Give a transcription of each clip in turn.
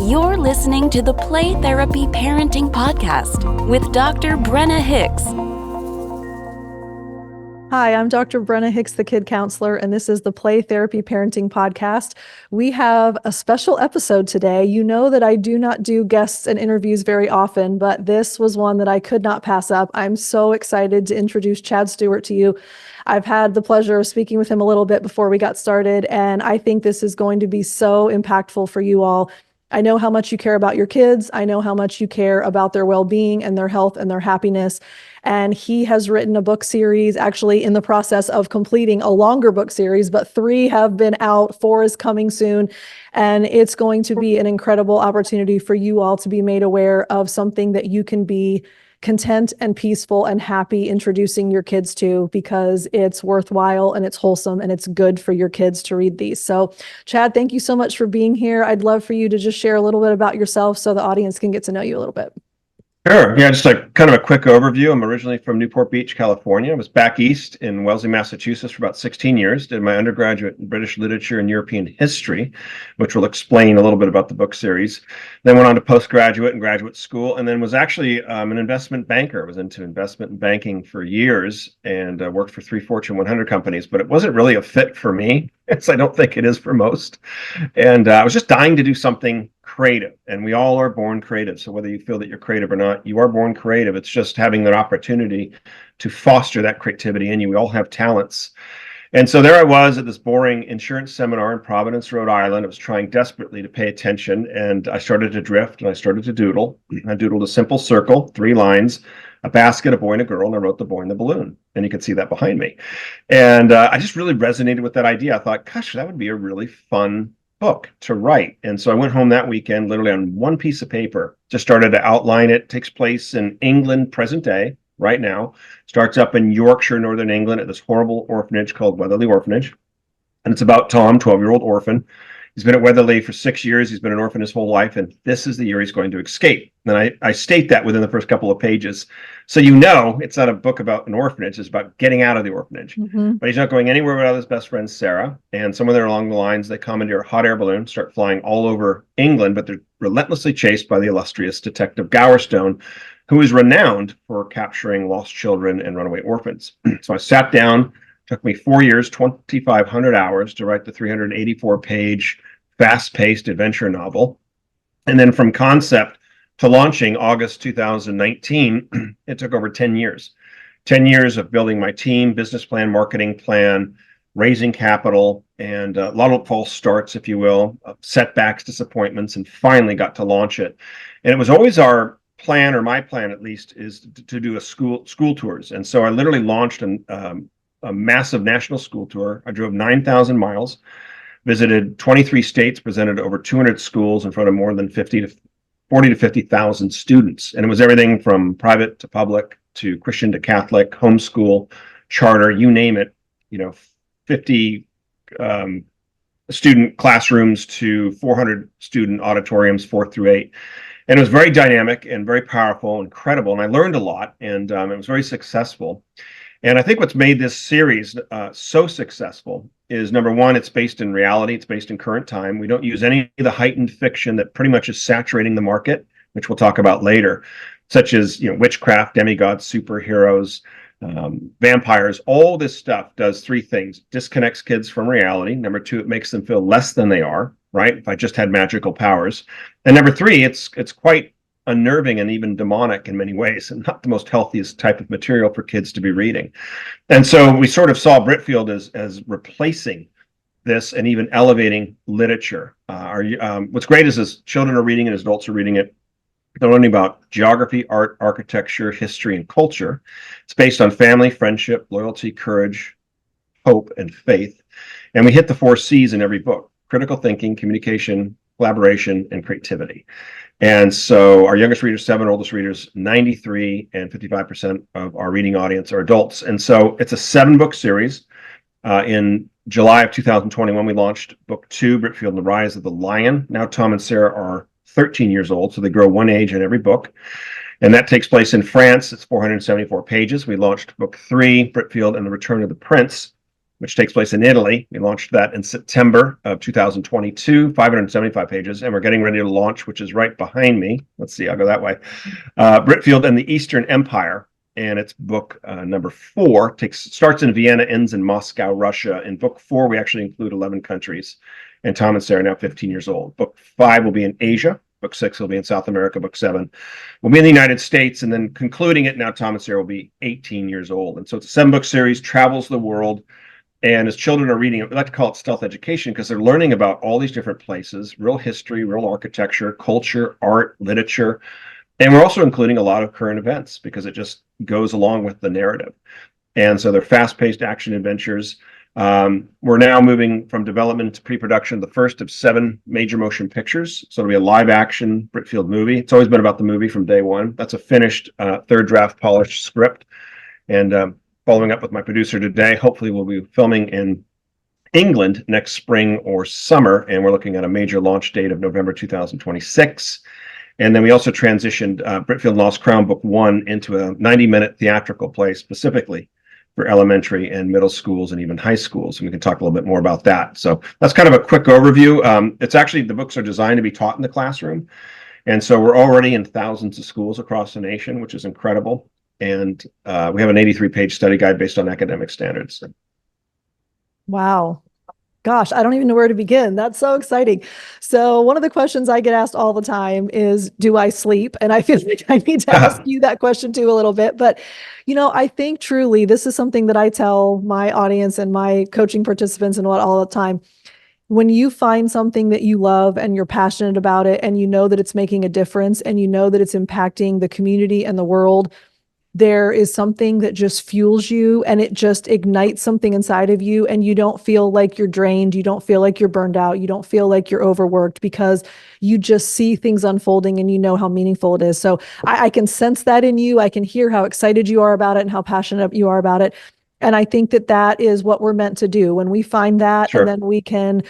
You're listening to the Play Therapy Parenting Podcast with Dr. Brenna Hicks. Hi, I'm Dr. Brenna Hicks, the Kid Counselor, and this is the Play Therapy Parenting Podcast. We have a special episode today. You know that I do not do guests and interviews very often, but this was one that I could not pass up. I'm so excited to introduce Chad Stewart to you. I've had the pleasure of speaking with him a little bit before we got started, and I think this is going to be so impactful for you all. I know how much you care about your kids. I know how much you care about their well-being and their health and their happiness. And he has written a book series, actually in the process of completing a longer book series, but 3 have been out, 4 is coming soon. And it's going to be an incredible opportunity for you all to be made aware of something that you can be content and peaceful and happy introducing your kids to, because it's worthwhile and it's wholesome and it's good for your kids to read these. So Chad, thank you so much for being here. I'd love for you to just share a little bit about yourself so the audience can get to know you a little bit. Sure. Yeah, just a kind of a quick overview. I'm originally from Newport Beach, California. I was back east in Wellesley, Massachusetts for about 16 years. Did my undergraduate in British literature and European history, which will explain a little bit about the book series. Then went on to postgraduate and graduate school, and then was actually an investment banker. I was into investment and banking for years and worked for 3 Fortune 100 companies, but it wasn't really a fit for me, as I don't think it is for most. And I was just dying to do something creative, and we all are born creative. So whether you feel that you're creative or not, you are born creative. It's just having that opportunity to foster that creativity in you. We all have talents. And so there I was at this boring insurance seminar in Providence, Rhode Island. I was trying desperately to pay attention, and I started to drift and I started to doodle. I doodled a simple circle, 3 lines, a basket, a boy and a girl, and I wrote the boy and the balloon. And you can see that behind me. And I just really resonated with that idea. I thought, gosh, that would be a really fun book to write. And so I went home that weekend, literally on one piece of paper, just started to outline it. It takes place in England, present day, right now. Starts up in Yorkshire, Northern England, at this horrible orphanage called Weatherly Orphanage. And it's about Tom, 12-year-old orphan. He's been at Weatherly for 6 years. He's been an orphan his whole life, and this is the year he's going to escape. And I state that within the first couple of pages. So you know it's not a book about an orphanage. It's about getting out of the orphanage. Mm-hmm. But he's not going anywhere without his best friend, Sarah. And somewhere there along the lines, they commandeer a hot air balloon, start flying all over England, but they're relentlessly chased by the illustrious Detective Gowerstone, who is renowned for capturing lost children and runaway orphans. So I sat down. Took me 4 years, 2,500 hours to write the 384-page, fast-paced adventure novel. And then from concept to launching August 2019, it took over 10 years. 10 years of building my team, business plan, marketing plan, raising capital, and a lot of false starts, if you will, setbacks, disappointments, and finally got to launch it. And it was always our plan, or my plan at least, is to do a school tours. And so I literally launched a massive national school tour. I drove 9,000 miles, visited 23 states, presented over 200 schools in front of more than 40 to 50,000 students. And it was everything from private to public to Christian to Catholic, homeschool, charter, you name it, 50 student classrooms to 400 student auditoriums, 4th through 8. And it was very dynamic and very powerful, incredible. And I learned a lot, and it was very successful. And I think what's made this series so successful is, number one, it's based in reality. It's based in current time. We don't use any of the heightened fiction that pretty much is saturating the market, which we'll talk about later, such as witchcraft, demigods, superheroes, vampires. All this stuff does 3 things. Disconnects kids from reality. Number 2, it makes them feel less than they are, right? If I just had magical powers. And number 3, it's quite unnerving and even demonic in many ways, and not the most healthiest type of material for kids to be reading. And so we sort of saw Britfield as replacing this and even elevating literature. What's great is as children are reading it, as adults are reading it, they're learning about geography, art, architecture, history, and culture. It's based on family, friendship, loyalty, courage, hope, and faith. And we hit the 4 C's in every book: critical thinking, communication, collaboration, and creativity. And so our youngest readers 7, oldest readers 93, and 55% of our reading audience are adults. And so it's a 7-book series. In July of 2021, we launched book 2, Britfield and the Rise of the Lion. Now Tom and Sarah are 13 years old, so they grow 1 age in every book. And that takes place in France. It's 474 pages. We launched book 3, Britfield and the Return of the Prince, which takes place in Italy. We launched that in September of 2022, 575 pages, and we're getting ready to launch, which is right behind me. Let's see, I'll go that way. Britfield and the Eastern Empire, and it's book number 4. Starts in Vienna, ends in Moscow, Russia. In book 4, we actually include 11 countries, and Tom and Sarah are now 15 years old. Book 5 will be in Asia. Book 6 will be in South America. Book 7 will be in the United States. And then concluding it, now Tom and Sarah will be 18 years old. And so it's a 7-book series, travels the world. And as children are reading it, we like to call it stealth education because they're learning about all these different places, real history, real architecture, culture, art, literature. And we're also including a lot of current events because it just goes along with the narrative. And so they're fast-paced action adventures. We're now moving from development to pre-production, the first of 7 major motion pictures. So it'll be a live-action Britfield movie. It's always been about the movie from day one. That's a finished third draft polished script. And following up with my producer today, hopefully we'll be filming in England next spring or summer. And we're looking at a major launch date of November 2026. And then we also transitioned Britfield Lost Crown Book 1 into a 90-minute theatrical play specifically for elementary and middle schools and even high schools. And we can talk a little bit more about that. So that's kind of a quick overview. It's actually, the books are designed to be taught in the classroom. And so we're already in thousands of schools across the nation, which is incredible. And we have an 83-page study guide based on academic standards. Wow. Gosh, I don't even know where to begin. That's so exciting. So one of the questions I get asked all the time is, do I sleep? And I feel like I need to ask you that question too a little bit. But, I think truly this is something that I tell my audience and my coaching participants and all the time. When you find something that you love and you're passionate about it, and you know that it's making a difference, and you know that it's impacting the community and the world, there is something that just fuels you, and it just ignites something inside of you, and you don't feel like you're drained. You don't feel like you're burned out. You don't feel like you're overworked because you just see things unfolding and you know how meaningful it is. So I can sense that in you. I can hear how excited you are about it and how passionate you are about it. And I think that that is what we're meant to do. When we find that, Sure. and then we can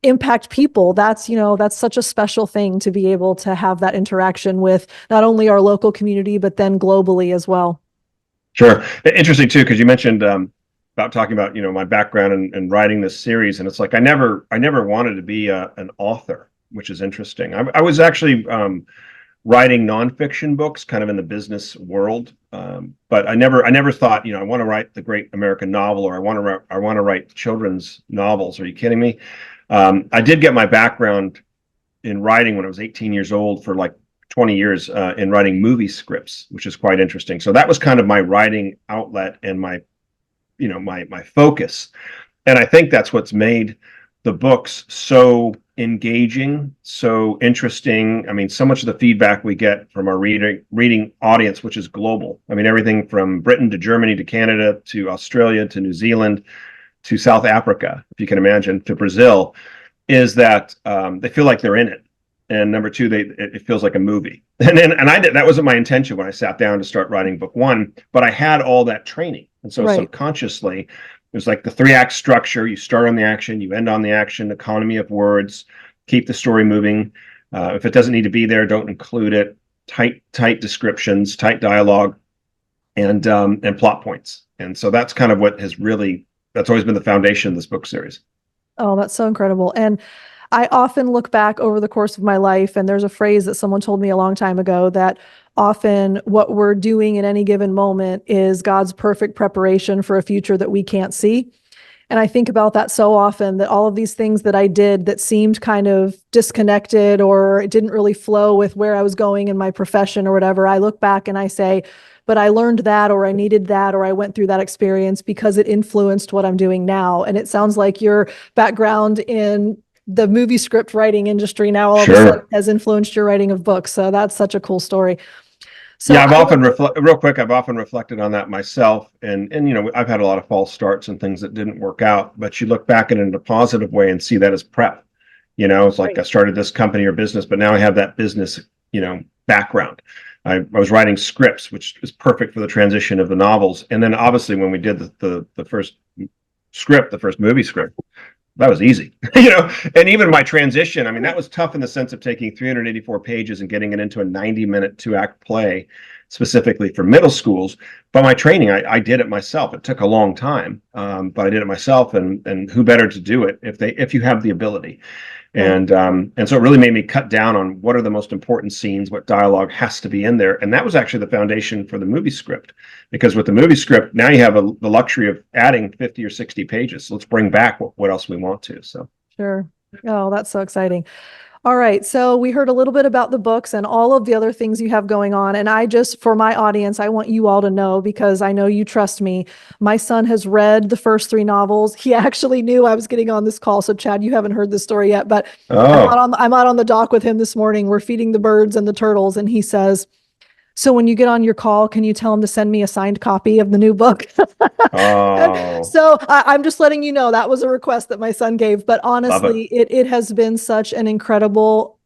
impact people, that's such a special thing to be able to have that interaction with not only our local community, but then globally as well. Sure. Interesting too, because you mentioned about talking about, my background and writing this series. And it's like, I never wanted to be an author, which is interesting. I was actually writing nonfiction books kind of in the business world. But I never thought, I want to write the great American novel, or I want to write children's novels. Are you kidding me? I did get my background in writing when I was 18 years old for like 20 years in writing movie scripts, which is quite interesting. So that was kind of my writing outlet and my focus. And I think that's what's made the books so engaging, so interesting. I mean, so much of the feedback we get from our reading audience, which is global. I mean, everything from Britain to Germany to Canada to Australia to New Zealand to South Africa, if you can imagine, to Brazil, is that they feel like they're in it. And number 2, it feels like a movie. And that wasn't my intention when I sat down to start writing book 1, but I had all that training. And so subconsciously, it was like the 3-act structure. You start on the action, you end on the action, economy of words, keep the story moving. If it doesn't need to be there, don't include it. Tight descriptions, tight dialogue, and plot points. And so that's kind of what that's always been the foundation of this book series. Oh, that's so incredible. And I often look back over the course of my life, and there's a phrase that someone told me a long time ago, that often what we're doing in any given moment is God's perfect preparation for a future that we can't see. And I think about that so often, that all of these things that I did that seemed kind of disconnected, or it didn't really flow with where I was going in my profession or whatever, I look back and I say, but I learned that, or I needed that, or I went through that experience because it influenced what I'm doing now. And it sounds like your background in the movie script writing industry now all of a sudden has influenced your writing of books. So that's such a cool story. So yeah, I've often reflected on that myself. And I've had a lot of false starts and things that didn't work out, but you look back at it in a positive way and see that as prep. It's like I started this company or business, but now I have that business, background. I was writing scripts, which is perfect for the transition of the novels. And then obviously when we did the first script, the first movie script, that was easy, and even my transition, I mean, that was tough in the sense of taking 384 pages and getting it into a 90-minute 2-act play specifically for middle schools. But my training, I did it myself. It took a long time, but I did it myself. And who better to do it if you have the ability? And so it really made me cut down on what are the most important scenes, what dialogue has to be in there. And that was actually the foundation for the movie script, because with the movie script, now you have the luxury of adding 50 or 60 pages. So let's bring back what else we want to. So Sure. Oh, that's so exciting. All right. So we heard a little bit about the books and all of the other things you have going on. And for my audience, I want you all to know, because I know you trust me. My son has read the first 3 novels. He actually knew I was getting on this call. So Chad, you haven't heard this story yet, but I'm out on the dock with him this morning. We're feeding the birds and the turtles. And he says, so when you get on your call, can you tell him to send me a signed copy of the new book? Oh. So I'm just letting you know that was a request that my son gave. But honestly, it has been such an incredible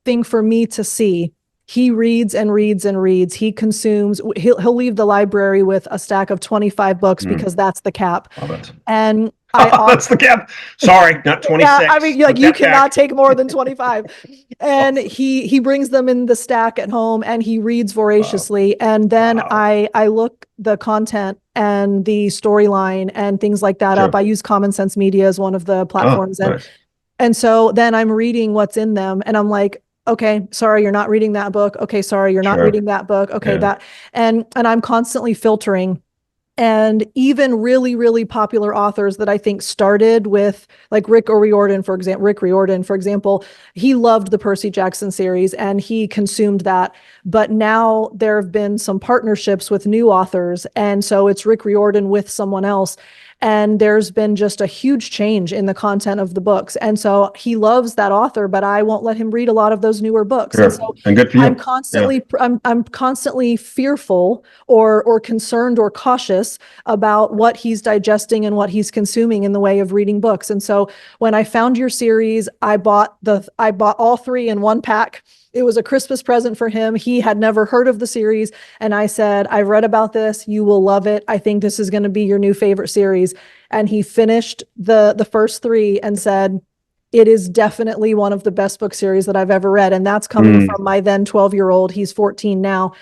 thing for me to see. He reads and reads and reads. He consumes. He'll leave the library with a stack of 25 books because that's the cap. Love it. And that's the cap. Sorry, not 26. Yeah, I mean, like, you cannot take more than 25. And he brings them in the stack at home and he reads voraciously. Wow. And then I look the content and the storyline and things like that up. I use Common Sense Media as one of the platforms. And so then I'm reading what's in them and I'm like, okay, sorry, you're not reading that book. Okay, sorry, you're not reading that book. Okay, that. And I'm constantly filtering. And even really, really popular authors that I think started with, like Rick Riordan, for example, he loved the Percy Jackson series and he consumed that. But now there have been some partnerships with new authors. And so it's Rick Riordan with someone else. And there's been just a huge change in the content of the books. And so he loves that author, but I won't let him read a lot of those newer books. Sure. And so and good for you. I'm constantly fearful or concerned or cautious about what he's digesting and what he's consuming in the way of reading books. And so when I found your series, I bought all 3 in one pack. It was a Christmas present for him. He had never heard of the series. And I said, I've read about this. You will love it. I think this is going to be your new favorite series. And he finished the first 3 and said, it is definitely one of the best book series that I've ever read. And that's coming from my then 12-year-old. He's 14 now.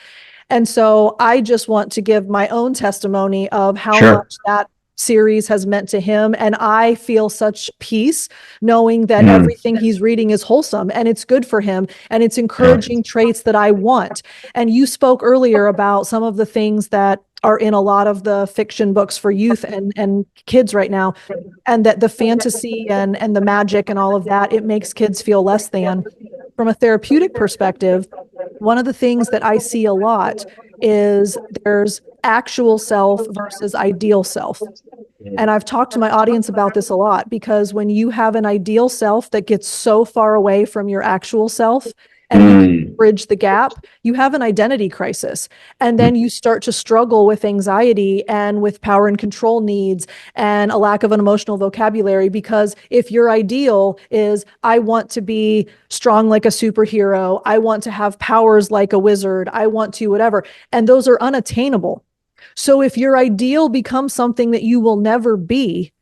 And so I just want to give my own testimony of how much that series has meant to him. And I feel such peace knowing that everything he's reading is wholesome and it's good for him and it's encouraging traits that I want. And you spoke earlier about some of the things that are in a lot of the fiction books for youth and kids right now, and that the fantasy and the magic and all of that, it makes kids feel less than. From a therapeutic perspective, one of the things that I see a lot is there's actual self versus ideal self. And I've talked to my audience about this a lot, because when you have an ideal self that gets so far away from your actual self and you bridge the gap, you have an identity crisis. And then you start to struggle with anxiety and with power and control needs and a lack of an emotional vocabulary. Because if your ideal is, I want to be strong like a superhero, I want to have powers like a wizard, I want to whatever, and those are unattainable. So if your ideal becomes something that you will never be,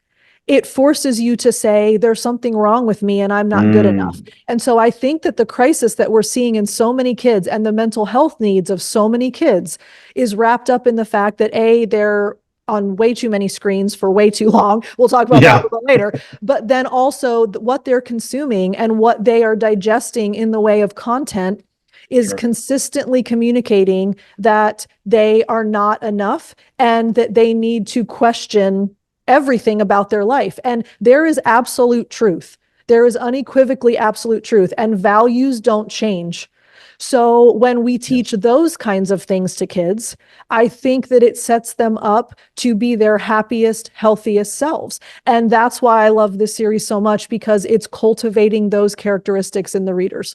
it forces you to say, there's something wrong with me and I'm not good enough. And so I think that the crisis that we're seeing in so many kids and the mental health needs of so many kids is wrapped up in the fact that they're on way too many screens for way too long. We'll talk about that a little later. But then also what they're consuming and what they are digesting in the way of content is consistently communicating that they are not enough and that they need to question everything about their life. And there is absolute truth. There is unequivocally absolute truth, and values don't change. So when we teach those kinds of things to kids, I think that it sets them up to be their happiest, healthiest selves. And that's why I love this series so much, because it's cultivating those characteristics in the readers.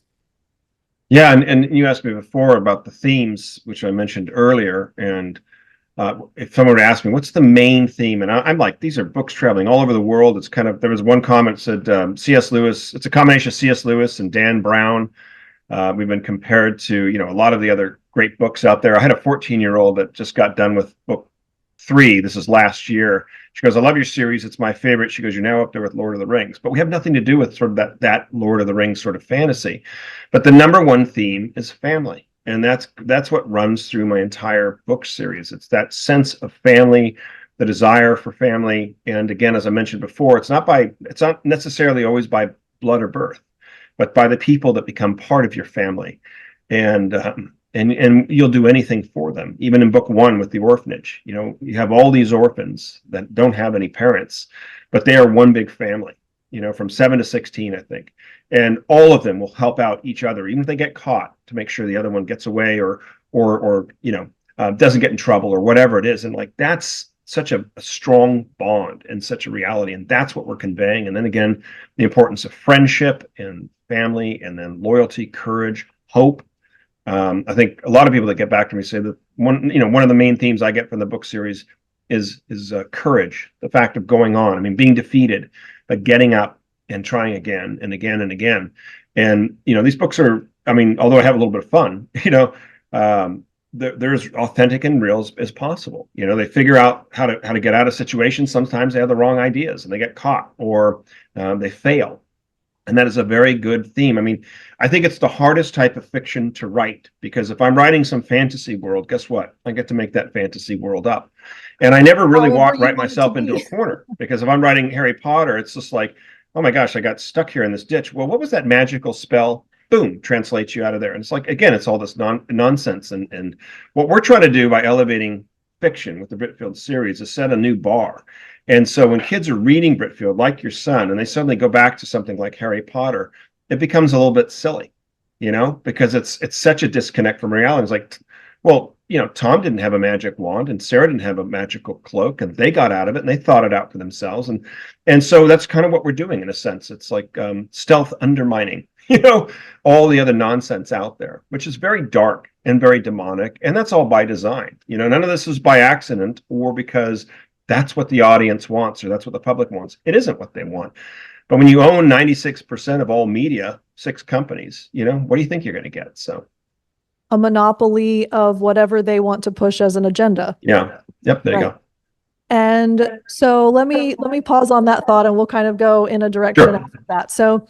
Yeah, and you asked me before about the themes, which I mentioned earlier, and if someone would ask me, what's the main theme? And I'm like, these are books traveling all over the world. It's kind of, there was one comment that said C.S. Lewis, it's a combination of C.S. Lewis and Dan Brown. We've been compared to, a lot of the other great books out there. I had a 14-year-old that just got done with book 3. This is last year. She goes, I love your series. It's my favorite. She goes, you're now up there with Lord of the Rings. But we have nothing to do with sort of that Lord of the Rings sort of fantasy. But the number one theme is family. And that's what runs through my entire book series. It's that sense of family, the desire for family. And again, as I mentioned before, it's not necessarily always by blood or birth, but by the people that become part of your family. And you'll do anything for them. Even in book 1 with the orphanage, you have all these orphans that don't have any parents, but they are one big family, from 7 to 16, I think. And all of them will help out each other, even if they get caught, to make sure the other one gets away or doesn't get in trouble or whatever it is. And like, that's such a strong bond and such a reality. And that's what we're conveying. And then again, the importance of friendship and family, and then loyalty, courage, hope. I think a lot of people that get back to me say that one of the main themes I get from the book series is courage, the fact of going on. I mean, being defeated, but getting up and trying again and again and again. And these books are, I mean, although I have a little bit of fun, they're as authentic and real as possible. They figure out how to get out of situations. Sometimes they have the wrong ideas and they get caught, or they fail. And that is a very good theme. I mean, I think it's the hardest type of fiction to write, because if I'm writing some fantasy world, guess what? I get to make that fantasy world up. And I never really write myself into a corner, because if I'm writing Harry Potter, it's just like, oh my gosh, I got stuck here in this ditch. Well, what was that magical spell? Boom, translates you out of there. And it's like, again, it's all this nonsense. And what we're trying to do by elevating fiction with the Britfield series is set a new bar. And so when kids are reading Britfield, like your son, and they suddenly go back to something like Harry Potter, it becomes a little bit silly, because it's such a disconnect from reality. It's like, well, Tom didn't have a magic wand, and Sarah didn't have a magical cloak, and they got out of it and they thought it out for themselves. And so that's kind of what we're doing in a sense. It's like stealth undermining, all the other nonsense out there, which is very dark and very demonic. And that's all by design. None of this is by accident or because that's what the audience wants or that's what the public wants. It isn't what they want. But when you own 96% of all media, 6 companies, what do you think you're going to get? So a monopoly of whatever they want to push as an agenda. Yeah. Yep. There you go. And so let me pause on that thought, and we'll kind of go in a direction after that. So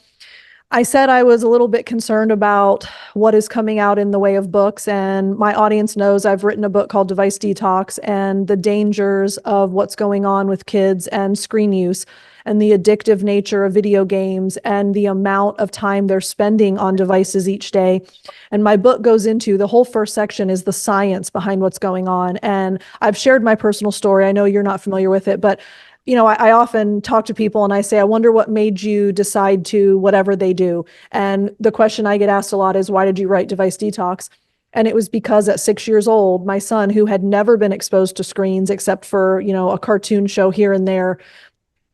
I said I was a little bit concerned about what is coming out in the way of books, and my audience knows I've written a book called Device Detox, and the dangers of what's going on with kids and screen use, and the addictive nature of video games, and the amount of time they're spending on devices each day. And my book goes into, the whole first section is the science behind what's going on. And I've shared my personal story. I know you're not familiar with it, but I often talk to people and I say, I wonder what made you decide to whatever they do. And the question I get asked a lot is, why did you write Device Detox? And it was because at 6 years old, my son, who had never been exposed to screens except for, a cartoon show here and there,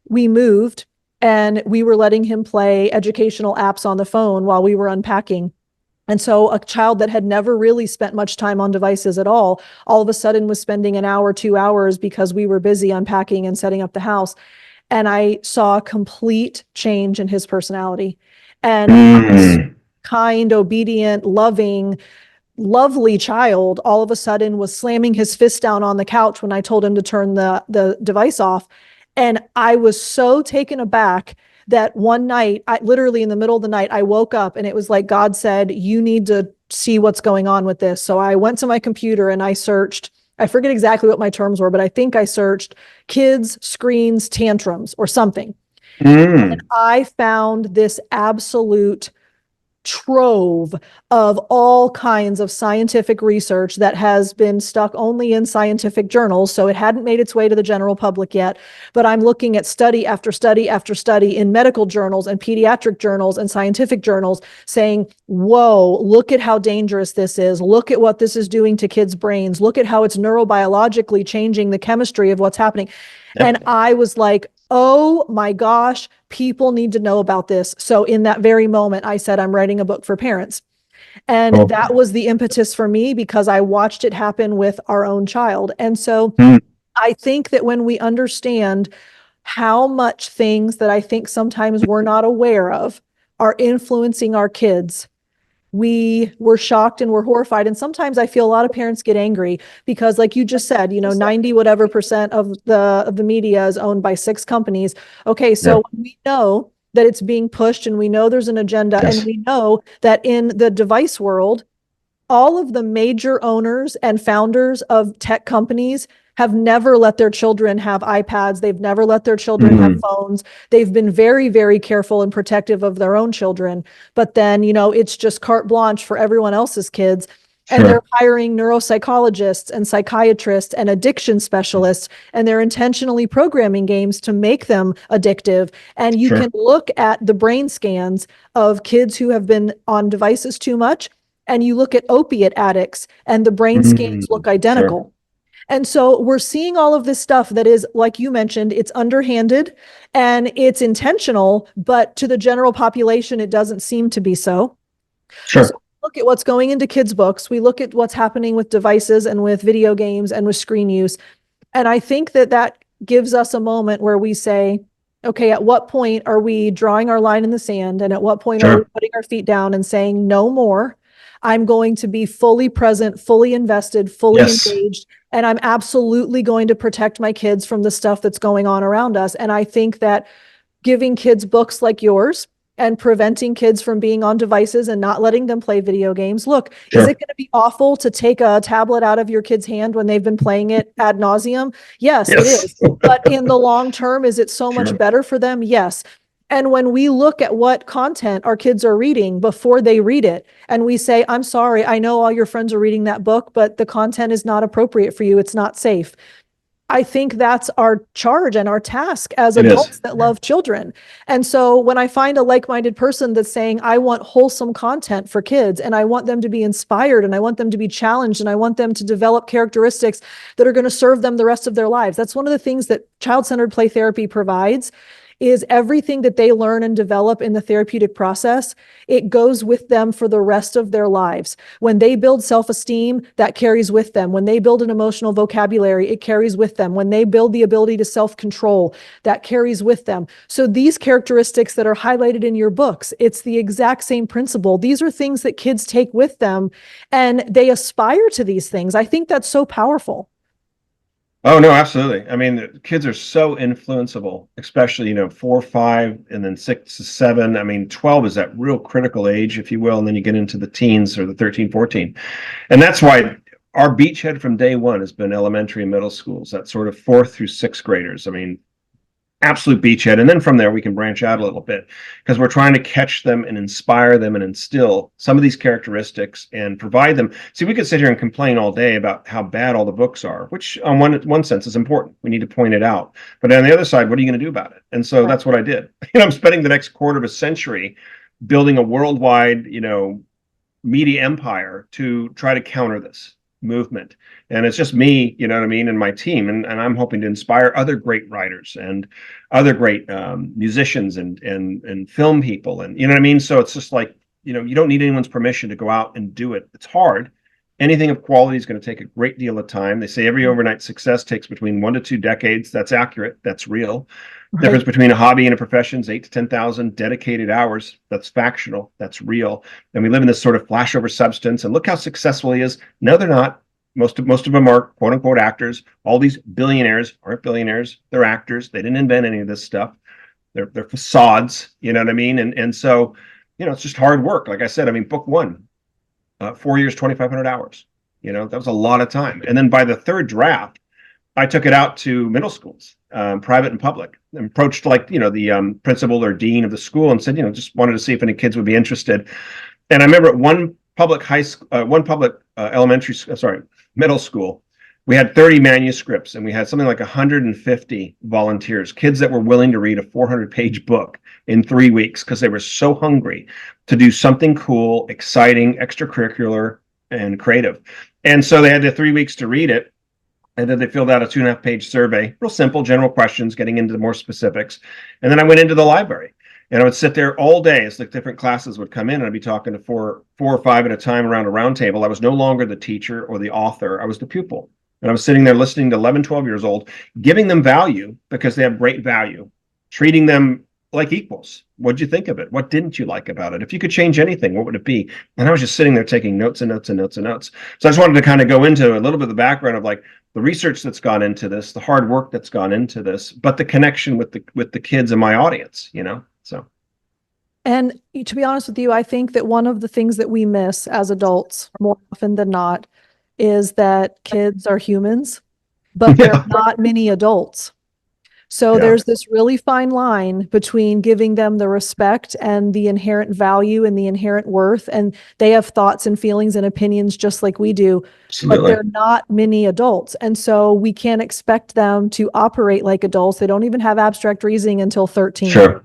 we moved and we were letting him play educational apps on the phone while we were unpacking. And so a child that had never really spent much time on devices at all of a sudden was spending an hour, 2 hours because we were busy unpacking and setting up the house. And I saw a complete change in his personality. And kind, obedient, loving, lovely child all of a sudden was slamming his fist down on the couch when I told him to turn the device off. And I was so taken aback that one night, literally in the middle of the night, I woke up and it was like God said, you need to see what's going on with this. So I went to my computer and I searched, I forget exactly what my terms were, but I think I searched kids, screens, tantrums or something. And I found this absolute trove of all kinds of scientific research that has been stuck only in scientific journals. So it hadn't made its way to the general public yet, but I'm looking at study after study after study in medical journals and pediatric journals and scientific journals saying, whoa, look at how dangerous this is. Look at what this is doing to kids' brains. Look at how it's neurobiologically changing the chemistry of what's happening. Yep. And I was like, oh my gosh, people need to know about this. So in that very moment, I said, I'm writing a book for parents. And that was the impetus for me because I watched it happen with our own child. And so I think that when we understand how much things that I think sometimes we're not aware of are influencing our kids, we were shocked and we're horrified. And sometimes I feel a lot of parents get angry because, like you just said, 90 whatever percent of the media is owned by 6 companies. Okay, so we know that it's being pushed and we know there's an agenda, and we know that in the device world, all of the major owners and founders of tech companies have never let their children have iPads. They've never let their children have phones. They've been very, very careful and protective of their own children. But then, it's just carte blanche for everyone else's kids. And they're hiring neuropsychologists and psychiatrists and addiction specialists, and they're intentionally programming games to make them addictive. And you can look at the brain scans of kids who have been on devices too much, and you look at opiate addicts, and the brain scans look identical. And so we're seeing all of this stuff that is, like you mentioned, it's underhanded and it's intentional, but to the general population, it doesn't seem to be so. So look at what's going into kids' books. We look at what's happening with devices and with video games and with screen use. And I think that gives us a moment where we say, okay, at what point are we drawing our line in the sand? And at what point are we putting our feet down and saying, no more? I'm going to be fully present, fully invested, fully engaged, and I'm absolutely going to protect my kids from the stuff that's going on around us. And I think that giving kids books like yours and preventing kids from being on devices and not letting them play video games. Look, is it going to be awful to take a tablet out of your kid's hand when they've been playing it ad nauseum? Yes, it is. But in the long term, is it so much better for them? Yes. And when we look at what content our kids are reading before they read it, and we say, I'm sorry, I know all your friends are reading that book, but the content is not appropriate for you. It's not safe. I think that's our charge and our task as adults that love children. And so when I find a like-minded person that's saying, I want wholesome content for kids, and I want them to be inspired, and I want them to be challenged, and I want them to develop characteristics that are going to serve them the rest of their lives. That's one of the things that child-centered play therapy provides, is everything that they learn and develop in the therapeutic process, it goes with them for the rest of their lives. When they build self-esteem, that carries with them. When they build an emotional vocabulary, it carries with them. When they build the ability to self-control, that carries with them. So these characteristics that are highlighted in your books, it's the exact same principle. These are things that kids take with them, and they aspire to these things. I think that's so powerful. Oh, no, absolutely. I mean, the kids are so influenceable, especially, 4, 5, and then 6 to 7. I mean, 12 is that real critical age, if you will. And then you get into the teens or the 13, 14. And that's why our beachhead from day one has been elementary and middle schools, that sort of 4th through 6th graders. I mean, absolute beachhead. And then from there, we can branch out a little bit because we're trying to catch them and inspire them and instill some of these characteristics and provide them. See, we could sit here and complain all day about how bad all the books are, which on one sense is important. We need to point it out. But on the other side, what are you going to do about it? And so that's what I did. I'm spending the next quarter of a century building a worldwide, media empire to try to counter this movement. And it's just me, and my team. And I'm hoping to inspire other great writers and other great musicians and film people. And So it's just like, you don't need anyone's permission to go out and do it. It's hard. Anything of quality is going to take a great deal of time. They say every overnight success takes between 1 to 2 decades. That's accurate. That's real. Right. Difference between a hobby and a profession is 8 to 10,000 dedicated hours. That's factual. That's real. And we live in this sort of flashover substance. And look how successful he is. No, they're not. Most of them are quote unquote actors. All these billionaires aren't billionaires. They're actors. They didn't invent any of this stuff. They're facades. You know what I mean? And so, it's just hard work. Like I said, book 1, 4 years, 2,500 hours. That was a lot of time. And then by the 3rd draft, I took it out to middle schools, private and public, and approached the principal or dean of the school and said, just wanted to see if any kids would be interested. And I remember at one public middle school, we had 30 manuscripts and we had something like 150 volunteers, kids that were willing to read a 400-page book in 3 weeks because they were so hungry to do something cool, exciting, extracurricular, and creative. And so they had the 3 weeks to read it. And then they filled out a 2.5-page survey, real simple, general questions, getting into the more specifics. And then I went into the library. And I would sit there all day as the different classes would come in, and I'd be talking to four or five at a time around a round table. I was no longer the teacher or the author. I was the pupil. And I was sitting there listening to 11, 12 years old, giving them value because they have great value, treating them like equals. What'd you think of it? What didn't you like about it? If you could change anything, what would it be? And I was just sitting there taking notes and notes and notes and notes. So I just wanted to kind of go into a little bit of the background of like the research that's gone into this, the hard work that's gone into this, but the connection with the kids in my audience, So. And to be honest with you, I think that one of the things that we miss as adults more often than not is that kids are humans, but there are Yeah. not many adults. So Yeah. there's this really fine line between giving them the respect and the inherent value and the inherent worth. And they have thoughts and feelings and opinions just like we do, but Absolutely. they're not many adults. And so we can't expect them to operate like adults. They don't even have abstract reasoning until 13. Sure.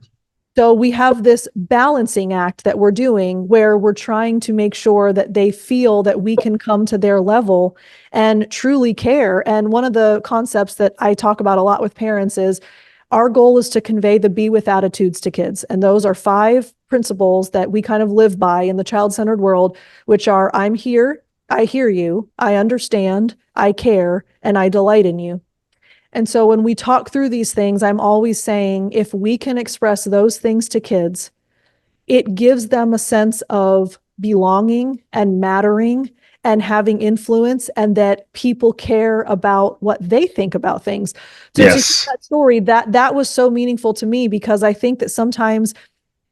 So we have this balancing act that we're doing where we're trying to make sure that they feel that we can come to their level and truly care. And one of the concepts that I talk about a lot with parents is our goal is to convey the be with attitudes to kids. And those are 5 principles that we kind of live by in the child-centered world, which are I'm here, I hear you, I understand, I care, and I delight in you. And so when we talk through these things, I'm always saying if we can express those things to kids, it gives them a sense of belonging and mattering and having influence, and that people care about what they think about things. So to hear Yes. that story, that was so meaningful to me, because I think that sometimes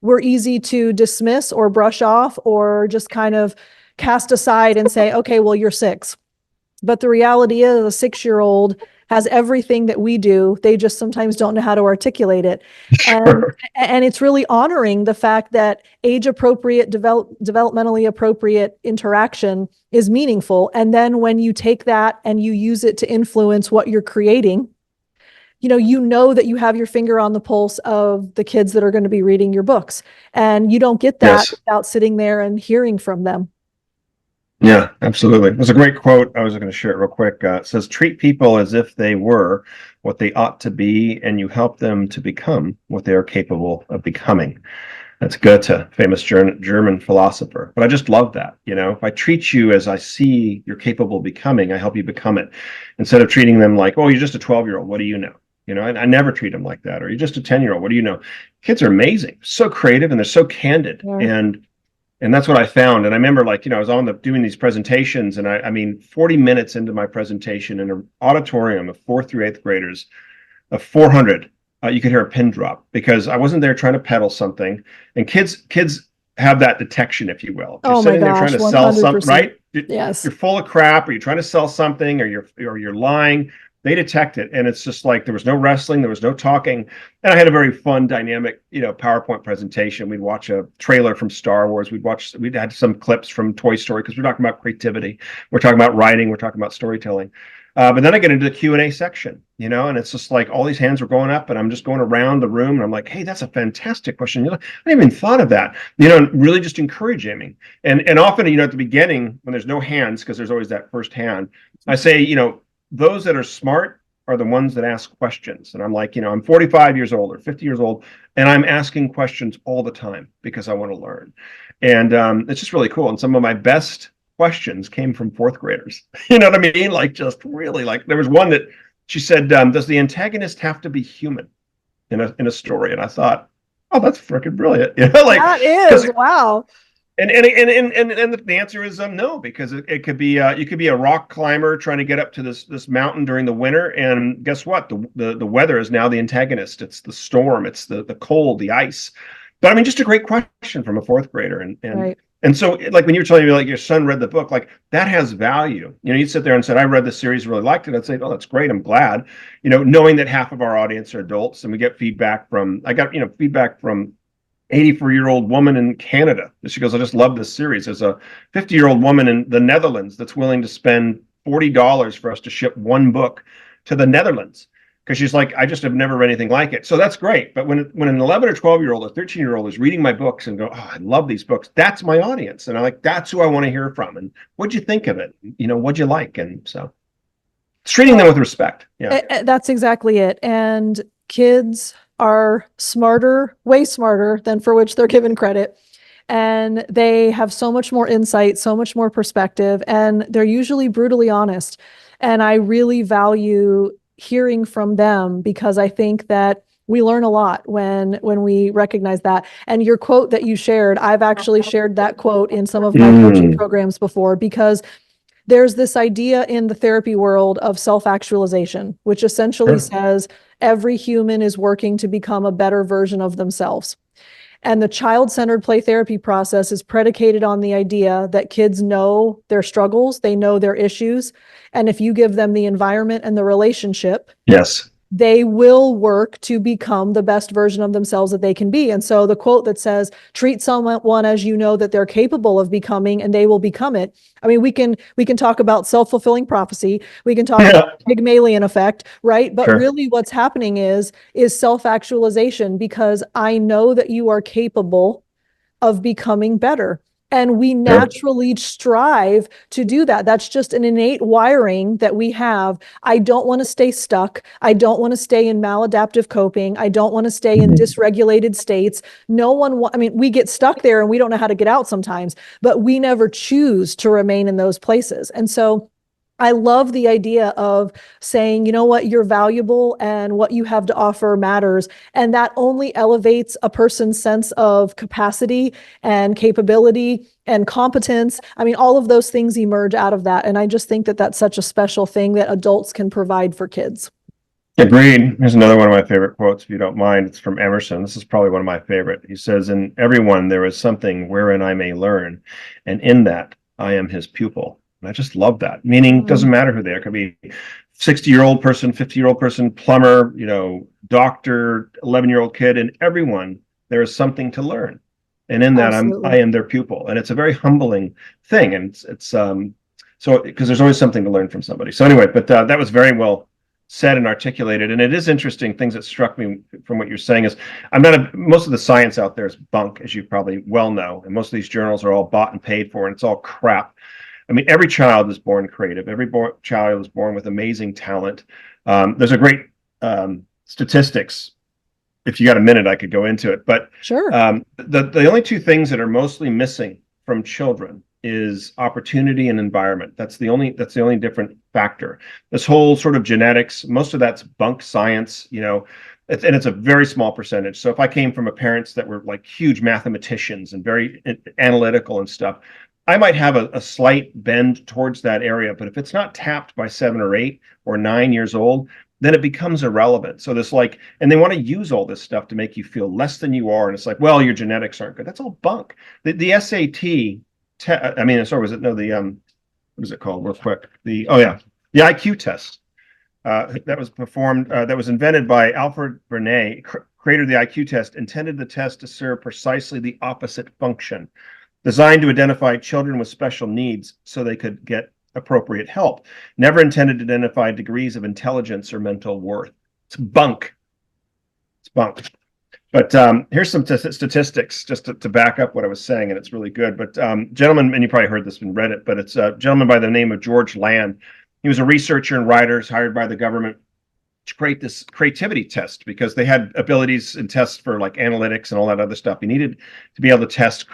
we're easy to dismiss or brush off or just kind of cast aside and say, okay, well, you're 6. But the reality is a 6-year-old has everything that we do. They just sometimes don't know how to articulate it. And Sure. and it's really honoring the fact that age appropriate, developmentally appropriate interaction is meaningful. And then when you take that and you use it to influence what you're creating, you know that you have your finger on the pulse of the kids that are going to be reading your books. And you don't get that Yes. without sitting there and hearing from them. Yeah, absolutely. It was a great quote. I was going to share it real quick. It says, treat people as if they were what they ought to be, and you help them to become what they are capable of becoming. That's Goethe, famous German philosopher. But I just love that. If I treat you as I see you're capable of becoming, I help you become it. Instead of treating them like, oh, you're just a 12-year-old. What do you know? I never treat them like that. Or you're just a 10-year-old. What do you know? Kids are amazing, so creative, and they're so candid. Yeah. And that's what I found. And I remember, I was doing these presentations, and I mean, 40 minutes into my presentation in an auditorium of 4th through 8th graders of 400, you could hear a pin drop because I wasn't there trying to peddle something. And kids have that detection, if you will. If you're Oh my sitting there trying gosh, to sell something, 100%. right? Yes. You're full of crap, or you're trying to sell something, or you're lying. They detect it, and it's just like there was no wrestling, there was no talking, and I had a very fun, dynamic, PowerPoint presentation. We'd watch a trailer from Star Wars. We'd had some clips from Toy Story because we're talking about creativity, we're talking about writing, we're talking about storytelling. But then I get into the Q&A section, and it's just like all these hands were going up, and I'm just going around the room, and I'm like, hey, that's a fantastic question. I didn't even thought of that. Really just encouraging. And often, at the beginning when there's no hands, because there's always that first hand, I say, those that are smart are the ones that ask questions. And I'm like, I'm 45 years old or 50 years old, and I'm asking questions all the time because I want to learn. And it's just really cool. And some of my best questions came from 4th graders. You know what I mean? Just really, there was one that she said, does the antagonist have to be human in a story? And I thought, oh, that's freaking brilliant. That is, wow. And the answer is no, because it could be you could be a rock climber trying to get up to this mountain during the winter, and guess what? The weather is now the antagonist. It's the storm, it's the cold, the ice. But I mean, just a great question from a 4th grader, Right. and so when you were telling me your son read the book, that has value. You'd sit there and said, I read the series, really liked it. I'd say, oh, that's great, I'm glad. Knowing that half of our audience are adults, and we get feedback from 84-year-old woman in Canada. She goes, I just love this series. There's a 50-year-old woman in the Netherlands that's willing to spend $40 for us to ship one book to the Netherlands, because she's like, I just have never read anything like it. So that's great. But when an 11 or 12-year-old or 13-year-old is reading my books and go, oh, I love these books, that's my audience. And that's who I want to hear from. And what'd you think of it? What'd you like? And so it's treating them with respect. Yeah. That's exactly it. And kids are smarter, way smarter than for which they're given credit. And they have so much more insight, so much more perspective, and they're usually brutally honest. And I really value hearing from them, because I think that we learn a lot when we recognize that. And your quote that you shared, I've actually shared that quote in some of my coaching programs before, because there's this idea in the therapy world of self-actualization, which essentially says every human is working to become a better version of themselves. And the child-centered play therapy process is predicated on the idea that kids know their struggles, they know their issues. And if you give them the environment and the relationship, Yes. they will work to become the best version of themselves that they can be. And so the quote that says, treat someone as you know that they're capable of becoming, and they will become it. I mean, we can talk about self-fulfilling prophecy. We can talk about Pygmalion effect, right? But really what's happening is self-actualization, because I know that you are capable of becoming better. And we naturally strive to do that. That's just an innate wiring that we have. I don't want to stay stuck. I don't want to stay in maladaptive coping. I don't want to stay in dysregulated states. No one, I mean, we get stuck there and we don't know how to get out sometimes, but we never choose to remain in those places. And so I love the idea of saying, you know what, you're valuable and what you have to offer matters. And that only elevates a person's sense of capacity and capability and competence. I mean, all of those things emerge out of that. And I just think that that's such a special thing that adults can provide for kids. Agreed. Here's another one of my favorite quotes, if you don't mind. It's from Emerson. This is probably one of my favorite. He says, in everyone there is something wherein I may learn, and in that I am his pupil. And I just love that. Meaning, it doesn't matter who they are. It could be 60-year-old person, 50-year-old person, plumber, doctor, 11-year-old kid. In everyone, there is something to learn. And in that, I am their pupil. And it's a very humbling thing. And it's so because there's always something to learn from somebody. So anyway, but that was very well said and articulated. And it is interesting. Things that struck me from what you're saying is most of the science out there is bunk, as you probably well know. And most of these journals are all bought and paid for, and it's all crap. I mean, every child is born creative. Every child is born with amazing talent. There's a great statistics. If you got a minute, I could go into it. But sure. The only two things that are mostly missing from children is opportunity and environment. That's the only different factor. This whole sort of genetics, most of that's bunk science, and it's a very small percentage. So if I came from parents that were like huge mathematicians and very analytical and stuff, I might have a slight bend towards that area, but if it's not tapped by 7 or 8 or 9 years old, then it becomes irrelevant. So and they want to use all this stuff to make you feel less than you are. And it's like, well, your genetics aren't good. That's all bunk. The SAT, what is it called real quick? The IQ test that was performed, that was invented by Alfred Bernay, creator of the IQ test, intended the test to serve precisely the opposite function. Designed to identify children with special needs so they could get appropriate help. Never intended to identify degrees of intelligence or mental worth. It's bunk. It's bunk. But here's some statistics just to back up what I was saying, and it's really good. But gentleman, and you probably heard this and read it, but it's a gentleman by the name of George Land. He was a researcher and writer hired by the government to create this creativity test because they had abilities and tests for like analytics and all that other stuff. He needed to be able to test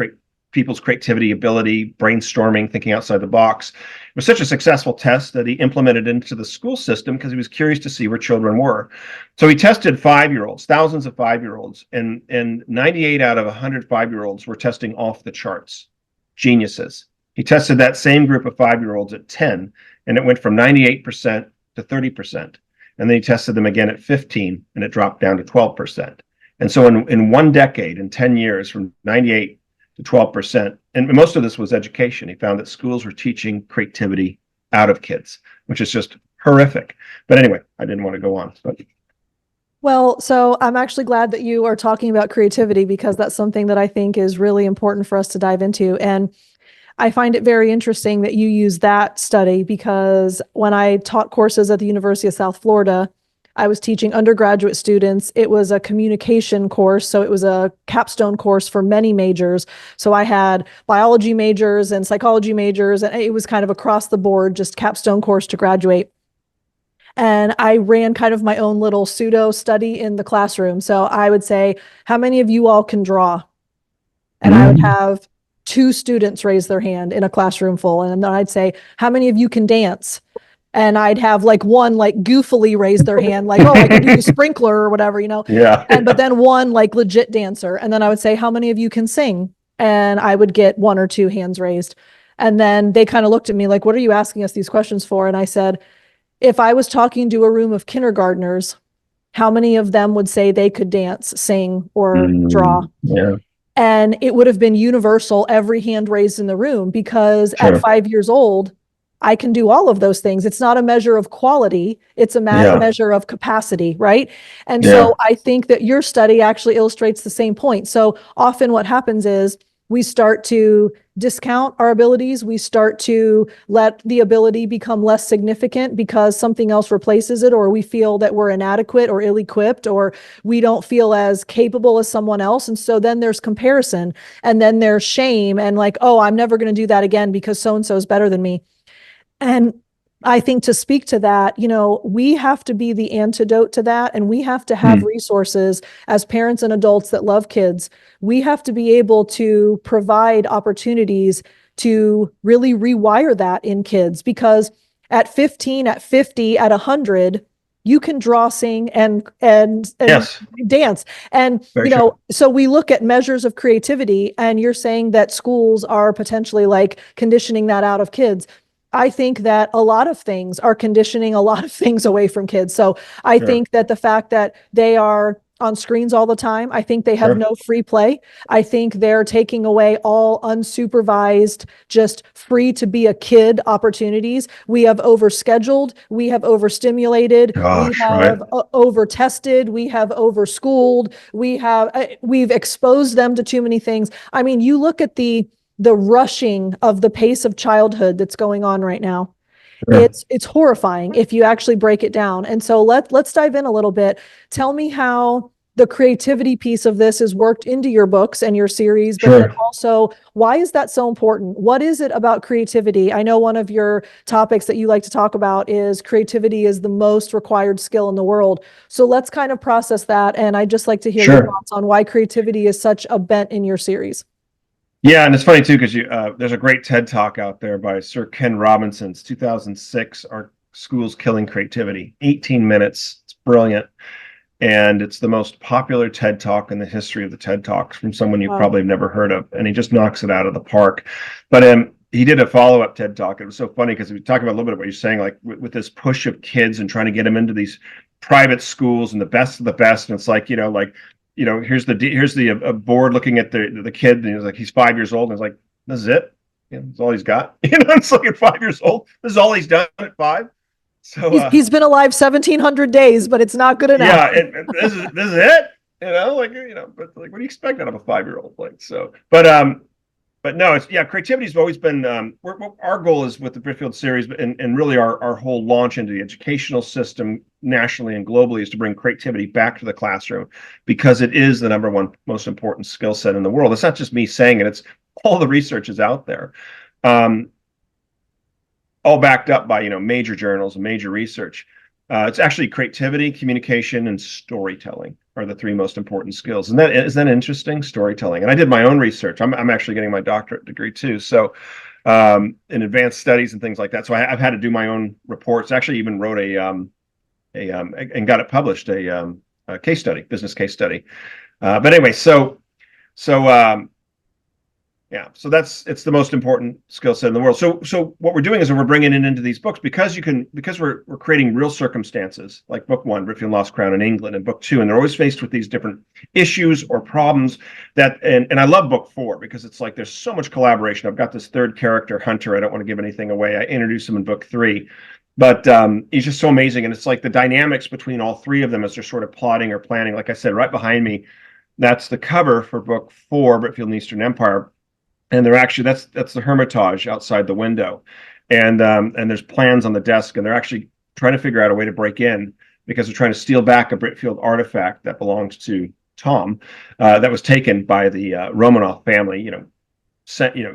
people's creativity, ability, brainstorming, thinking outside the box. It was such a successful test that he implemented into the school system because he was curious to see where children were. So he tested 5-year-olds, thousands of 5-year-olds, and 98 out of 100 5-year-olds were testing off the charts. Geniuses. He tested that same group of 5-year-olds at 10, and it went from 98% to 30%. And then he tested them again at 15, and it dropped down to 12%. And so in 1 decade, in 10 years, from 98 to 12%. And most of this was education. He found that schools were teaching creativity out of kids, which is just horrific. But anyway, I didn't want to go on. Well, so I'm actually glad that you are talking about creativity because that's something that I think is really important for us to dive into. And I find it very interesting that you use that study because when I taught courses at the University of South Florida, I was teaching undergraduate students. It was a communication course, so it was a capstone course for many majors. So I had biology majors and psychology majors, and it was kind of across the board, just capstone course to graduate. And I ran kind of my own little pseudo study in the classroom. So I would say, how many of you all can draw? And I would have 2 students raise their hand in a classroom full. And then I'd say, how many of you can dance? And I'd have like one like goofily raise their hand, like, oh, I can do the sprinkler or whatever, Yeah. But then one like legit dancer. And then I would say, how many of you can sing? And I would get 1 or 2 hands raised. And then they kind of looked at me like, what are you asking us these questions for? And I said, if I was talking to a room of kindergartners, how many of them would say they could dance, sing, or draw? Yeah. And it would have been universal, every hand raised in the room, because Sure. at 5 years old, I can do all of those things. It's not a measure of quality, it's a measure of capacity, right? And so I think that your study actually illustrates the same point. So often what happens is we start to discount our abilities. We start to let the ability become less significant because something else replaces it, or we feel that we're inadequate or ill-equipped, or we don't feel as capable as someone else. And so then there's comparison, and then there's shame, and like, oh, I'm never going to do that again because so-and-so is better than me. And I think to speak to that, we have to be the antidote to that. And we have to have resources as parents and adults that love kids. We have to be able to provide opportunities to really rewire that in kids, because at 15, at 50, at 100, you can draw, sing, and Yes. dance. And, Very true. so we look at measures of creativity, and you're saying that schools are potentially like conditioning that out of kids. I think that a lot of things are conditioning a lot of things away from kids. So I Sure. think that the fact that they are on screens all the time, I think they have Sure. no free play. I think they're taking away all unsupervised, just free to be a kid opportunities. We have overscheduled, we have overstimulated, we Gosh, have right. over-tested, we have overschooled, we've exposed them to too many things. I mean, you look at the rushing of the pace of childhood that's going on right now. Sure. It's horrifying if you actually break it down. And so let's dive in a little bit. Tell me how the creativity piece of this is worked into your books and your series, but then also, why is that so important? What is it about creativity? I know one of your topics that you like to talk about is creativity is the most required skill in the world. So let's kind of process that. And I'd just like to hear your thoughts on why creativity is such a bent in your series. Yeah, and it's funny too, because there's a great TED Talk out there by Sir Ken Robinson. It's 2006, Are Schools Killing Creativity? 18 minutes. It's brilliant. And it's the most popular TED Talk in the history of the TED Talks, from someone you probably have never heard of. And he just knocks it out of the park. But he did a follow-up TED Talk. It was so funny because we talked about a little bit of what you're saying, like with this push of kids and trying to get them into these private schools and the best of the best. And it's like, here's the board looking at the kid, and he's like, he's 5 years old, and he's like, this is it. That's all he's got. It's like at 5 years old, this is all he's done at 5. So he's been alive 1,700 days, but it's not good enough. Yeah, and this is it. But like, what do you expect out of a 5-year-old? Like, so, but no, creativity has always been our goal is with the Britfield series, and really our whole launch into the educational system nationally and globally is to bring creativity back to the classroom, because it is the number one most important skill set in the world. It's not just me saying it; it's all the research is out there, all backed up by major journals and major research. It's actually creativity, communication, and storytelling are the 3 most important skills. And isn't that interesting? Storytelling. And I did my own research. I'm actually getting my doctorate degree too. So in advanced studies and things like that. So I've had to do my own reports. Actually, even wrote and got it published, a case study, business case study. But anyway, so it's the most important skill set in the world. So what we're doing is we're bringing it into these books because we're creating real circumstances, like book 1, Britfield Lost Crown in England, and book 2, and they're always faced with these different issues or problems and I love book 4 because it's like there's so much collaboration. I've got this third character, Hunter. I don't want to give anything away. I introduce him in book 3, but he's just so amazing, and it's like the dynamics between all 3 of them as they're sort of plotting or planning. Like I said, right behind me, that's the cover for book 4, Britfield and the Eastern Empire. And they're actually that's the Hermitage outside the window, and there's plans on the desk, and they're actually trying to figure out a way to break in because they're trying to steal back a Britfield artifact that belongs to Tom, that was taken by the Romanov family,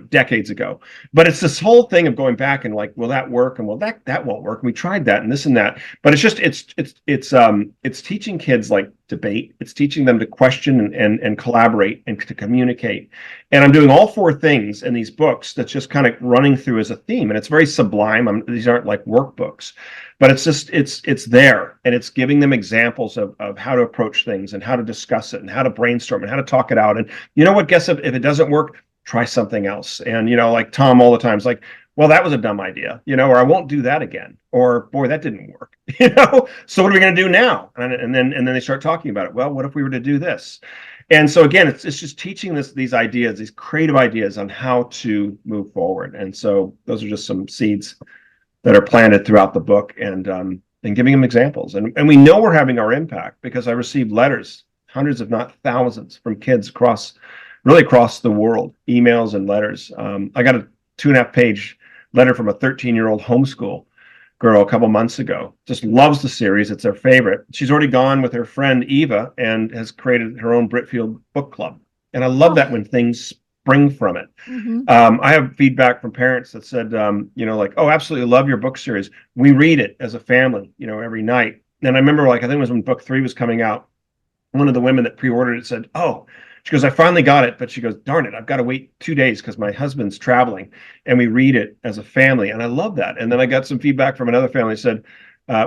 decades ago. But it's this whole thing of going back and like, will that work? And well, that won't work. And we tried that and this and that. But it's just it's teaching kids like debate. It's teaching them to question and collaborate and to communicate. And I'm doing all 4 things in these books that's just kind of running through as a theme. And it's very sublime. These aren't like workbooks, but it's just it's there, and it's giving them examples of how to approach things and how to discuss it and how to brainstorm and how to talk it out. And you know what? Guess if it doesn't work, try something else. And like Tom all the time is like, well, that was a dumb idea, or I won't do that again, or boy, that didn't work, So what are we going to do now? And then they start talking about it. Well, what if we were to do this? And so again, it's just teaching these ideas, these creative ideas on how to move forward. And so those are just some seeds that are planted throughout the book, and giving them examples. And we know we're having our impact because I received letters, hundreds, if not thousands, from kids across the world, emails and letters. I got a 2.5-page letter from a 13-year-old homeschool girl a couple months ago. Just loves the series. It's her favorite. She's already gone with her friend Eva and has created her own Britfield book club. And I love that when things spring from it. I have feedback from parents that said, like, oh, absolutely love your book series. We read it as a family, every night. And I remember, I think it was when book 3 was coming out, one of the women that pre-ordered it said, oh, she goes, I finally got it, but she goes, darn it, I've got to wait 2 days because my husband's traveling, and we read it as a family. And I love that. And then I got some feedback from another family that said,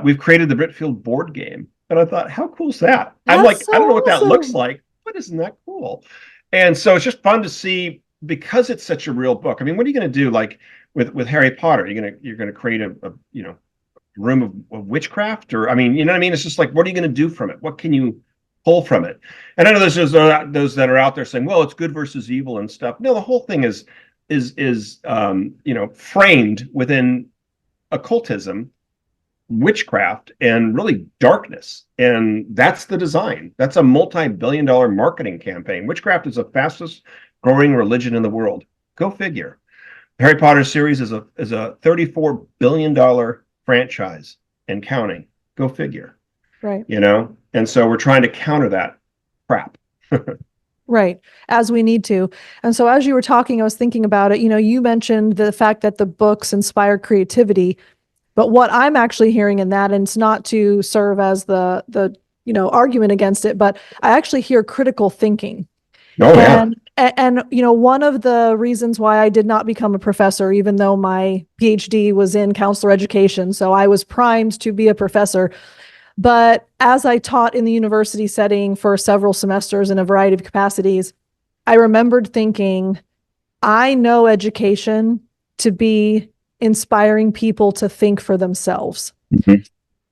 we've created the Britfield board game. And I thought, how cool is that? I'm like, so I don't know what that looks like, but isn't that cool? And so it's just fun to see, because it's such a real book. I mean, what are you going to do, like with Harry Potter? You're going to create a room of witchcraft, or I mean, you know what I mean? It's just like, what are you going to do from it? What can you pull from it? And I know there's those that are out there saying, well, it's good versus evil and stuff. No, the whole thing is framed within occultism, witchcraft, and really darkness. And that's the design. That's a multi-billion-dollar marketing campaign. Witchcraft is the fastest growing religion in the world. Go figure. The Harry Potter series is a $34 billion franchise and counting. Go figure. Right. And so we're trying to counter that crap. Right. As we need to. And so as you were talking, I was thinking about it. You mentioned the fact that the books inspire creativity, but what I'm actually hearing in that, and it's not to serve as the argument against it, but I actually hear critical thinking. Oh, yeah. And one of the reasons why I did not become a professor, even though my PhD was in counselor education, so I was primed to be a professor. But as I taught in the university setting for several semesters in a variety of capacities, I remembered thinking, I know education to be inspiring people to think for themselves. Mm-hmm.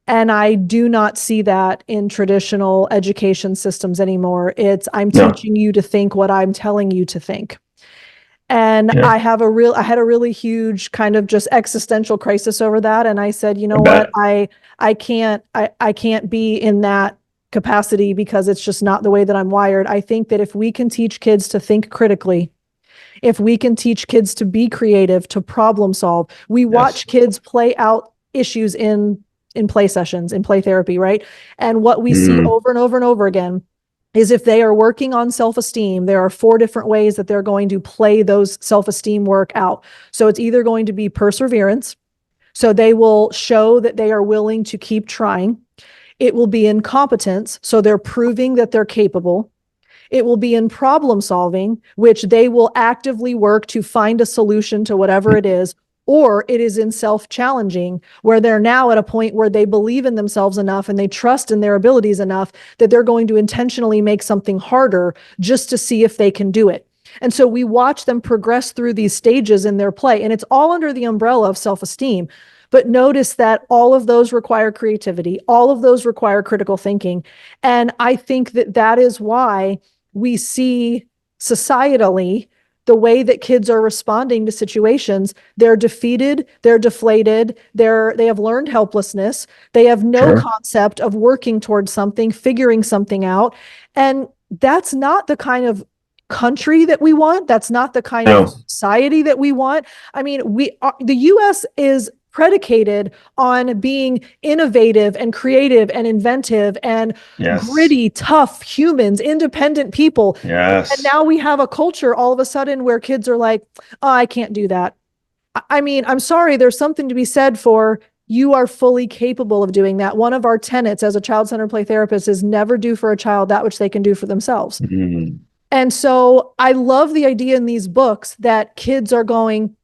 And I do not see that in traditional education systems anymore. It's, I'm teaching you to think what I'm telling you to think. And I had a really huge kind of just existential crisis over that. And I said, you know what, I can't be in that capacity because it's just not the way that I'm wired. I think that if we can teach kids to think critically, if we can teach kids to be creative, to problem solve, we watch kids play out issues in play sessions, in play therapy, right? And what we see over and over and over again is if they are working on self-esteem, there are 4 different ways that they're going to play those self-esteem work out. So it's either going to be perseverance. So they will show that they are willing to keep trying. It will be incompetence. So they're proving that they're capable. It will be in problem solving, which they will actively work to find a solution to whatever it is. Or it is in self-challenging, where they're now at a point where they believe in themselves enough and they trust in their abilities enough that they're going to intentionally make something harder just to see if they can do it. And so we watch them progress through these stages in their play, and it's all under the umbrella of self-esteem. But notice that all of those require creativity. All of those require critical thinking. And I think that that is why we see societally the way that kids are responding to situations. They're defeated, they're deflated, they have learned helplessness, they have no concept of working towards something, figuring something out. And that's not the kind of country that we want. That's not the kind of society that we want. I mean, the US is predicated on being innovative and creative and inventive and gritty, tough humans, independent people. Yes. And now we have a culture all of a sudden where kids are like, oh, I can't do that. I mean, I'm sorry, there's something to be said for you are fully capable of doing that. One of our tenets as a child-centered play therapist is never do for a child that which they can do for themselves. Mm-hmm. And so I love the idea in these books that kids are going,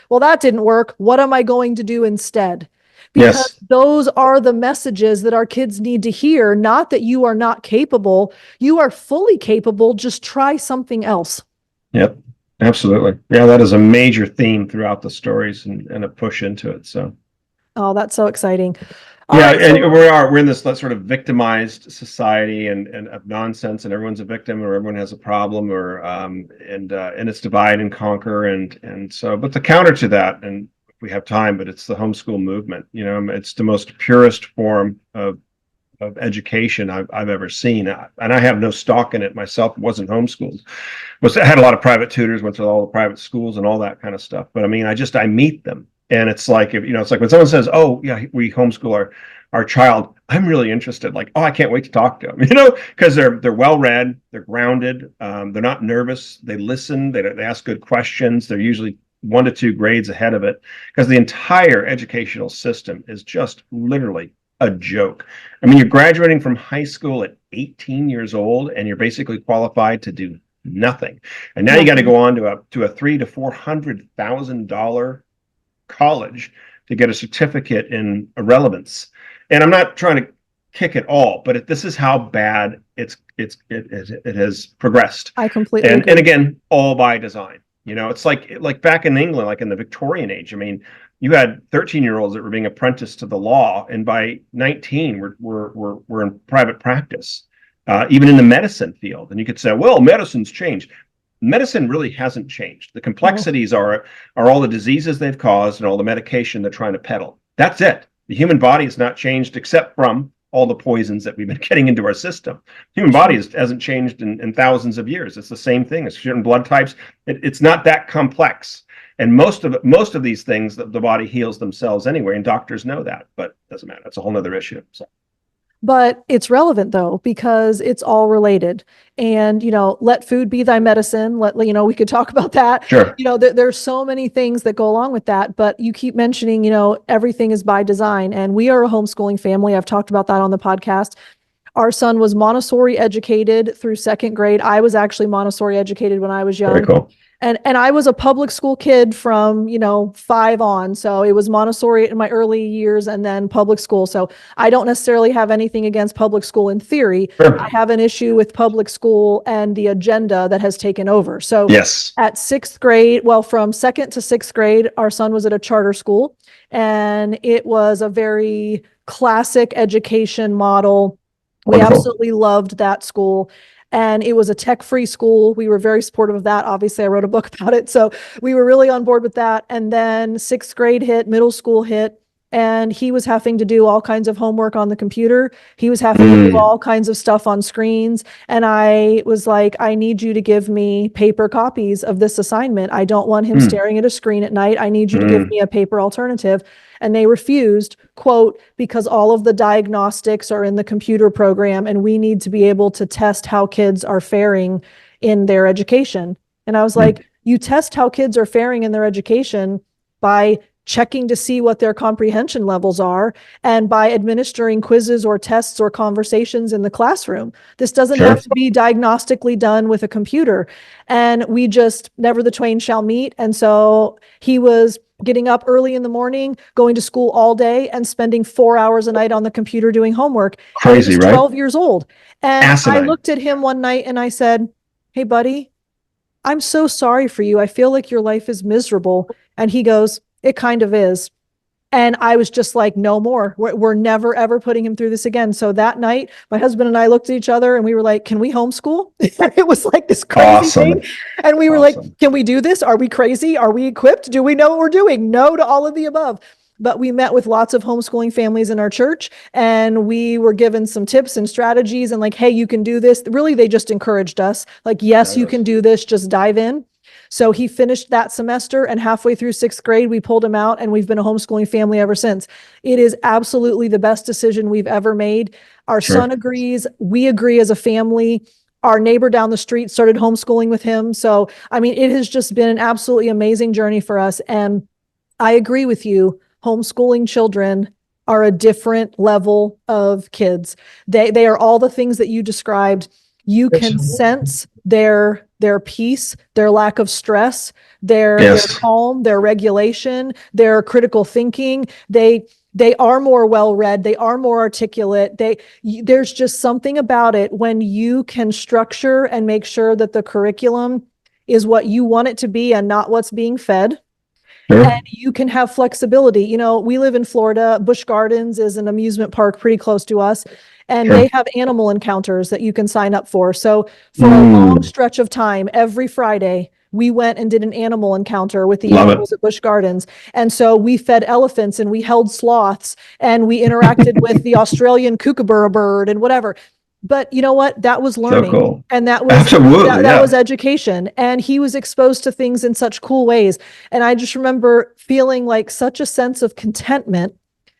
well, that didn't work. What am I going to do instead? Because those are the messages that our kids need to hear. Not that you are not capable. You are fully capable. Just try something else. Yep. Absolutely. Yeah, that is a major theme throughout the stories and a push into it. So Oh, that's so exciting. All yeah, right, and so we're in this sort of victimized society and of nonsense, and everyone's a victim or everyone has a problem, or and it's divide and conquer, and so, but the counter to that, and if we have time, but it's the homeschool movement. It's the most purest form of education I've ever seen, and I have no stock in it myself. Wasn't homeschooled. I had a lot of private tutors, went to all the private schools and all that kind of stuff. But I mean, I meet them, and it's like, if it's like when someone says, "Oh yeah, we homeschool our child," I'm really interested. Like, oh, I can't wait to talk to them, because they're well read, they're grounded, they're not nervous, they listen, they ask good questions, they're usually 1 to 2 grades ahead of it, because the entire educational system is just literally a joke. I mean, you're graduating from high school at 18 years old, and you're basically qualified to do nothing. And now you got to go on to a $300,000 to $400,000 college to get a certificate in irrelevance. And I'm not trying to kick it all, but this is how bad it has progressed. I completely agree. And again, all by design. It's like back in England, like in the Victorian age. I mean, you had 13-year-olds that were being apprenticed to the law, and by 19, we're in private practice, even in the medicine field. And you could say, well, medicine's changed. Medicine really hasn't changed. The complexities are all the diseases they've caused and all the medication they're trying to peddle. That's it. The human body has not changed, except from all the poisons that we've been getting into our system. The human body hasn't changed in thousands of years. It's the same thing. It's certain blood types. It's not that complex. And most of these things, the body heals themselves anyway, and doctors know that, but it doesn't matter. It's a whole other issue. So. But it's relevant though, because it's all related. And, let food be thy medicine. We could talk about that. Sure. There's so many things that go along with that, but you keep mentioning, everything is by design, and we are a homeschooling family. I've talked about that on the podcast. Our son was Montessori educated through 2nd grade. I was actually Montessori educated when I was young. Very cool. And I was a public school kid from, 5 on. So it was Montessori in my early years and then public school. So I don't necessarily have anything against public school in theory. Sure. I have an issue with public school and the agenda that has taken over. So yes. At 6th grade, from 2nd to 6th grade, our son was at a charter school, and it was a very classic education model. Wonderful. We absolutely loved that school. And it was a tech-free school. We were very supportive of that. Obviously, I wrote a book about it. So we were really on board with that. And then 6th grade hit, middle school hit, and he was having to do all kinds of homework on the computer. He was having to do all kinds of stuff on screens. And I was like, I need you to give me paper copies of this assignment. I don't want him staring at a screen at night. I need you to give me a paper alternative. And they refused, quote, because all of the diagnostics are in the computer program, and we need to be able to test how kids are faring in their education. And I was like, you test how kids are faring in their education by checking to see what their comprehension levels are, and by administering quizzes or tests or conversations in the classroom. This doesn't have to be diagnostically done with a computer. And we just, never the twain shall meet. And so he was getting up early in the morning, going to school all day, and spending 4 hours a night on the computer doing homework. Crazy, right? 12 right? years old. And Asinine. I looked at him one night and I said, hey, buddy, I'm so sorry for you. I feel like your life is miserable. And he goes, it kind of is. And I was just like, no more. We're never, ever putting him through this again. So that night, my husband and I looked at each other and we were like, can we homeschool? It was like this crazy thing. And we were like, can we do this? Are we crazy? Are we equipped? Do we know what we're doing? No to all of the above. But we met with lots of homeschooling families in our church, and we were given some tips and strategies and like, hey, you can do this. Really, they just encouraged us. Like, yes, you can do this. Just dive in. So he finished that semester, and halfway through 6th grade, we pulled him out, and we've been a homeschooling family ever since. It is absolutely the best decision we've ever made. Our son agrees. We agree as a family. Our neighbor down the street started homeschooling with him. So, I mean, it has just been an absolutely amazing journey for us. And I agree with you. Homeschooling children are a different level of kids. They are all the things that you described. You can sense their peace, their lack of stress, their calm, their regulation, their critical thinking. They are more well-read. They are more articulate. There's just something about it when you can structure and make sure that the curriculum is what you want it to be and not what's being fed. Sure. And you can have flexibility. You know, we live in Florida. Busch Gardens is an amusement park pretty close to us, and Sure. they have animal encounters that you can sign up for. So for a long stretch of time, every Friday, we went and did an animal encounter with the Love it. animals at Busch Gardens. And so we fed elephants and we held sloths and we interacted with the Australian kookaburra bird and whatever. But you know what? That was So learning. cool. And that was Absolutely. that Yeah. was education. And he was exposed to things in such cool ways. And I just remember feeling like such a sense of contentment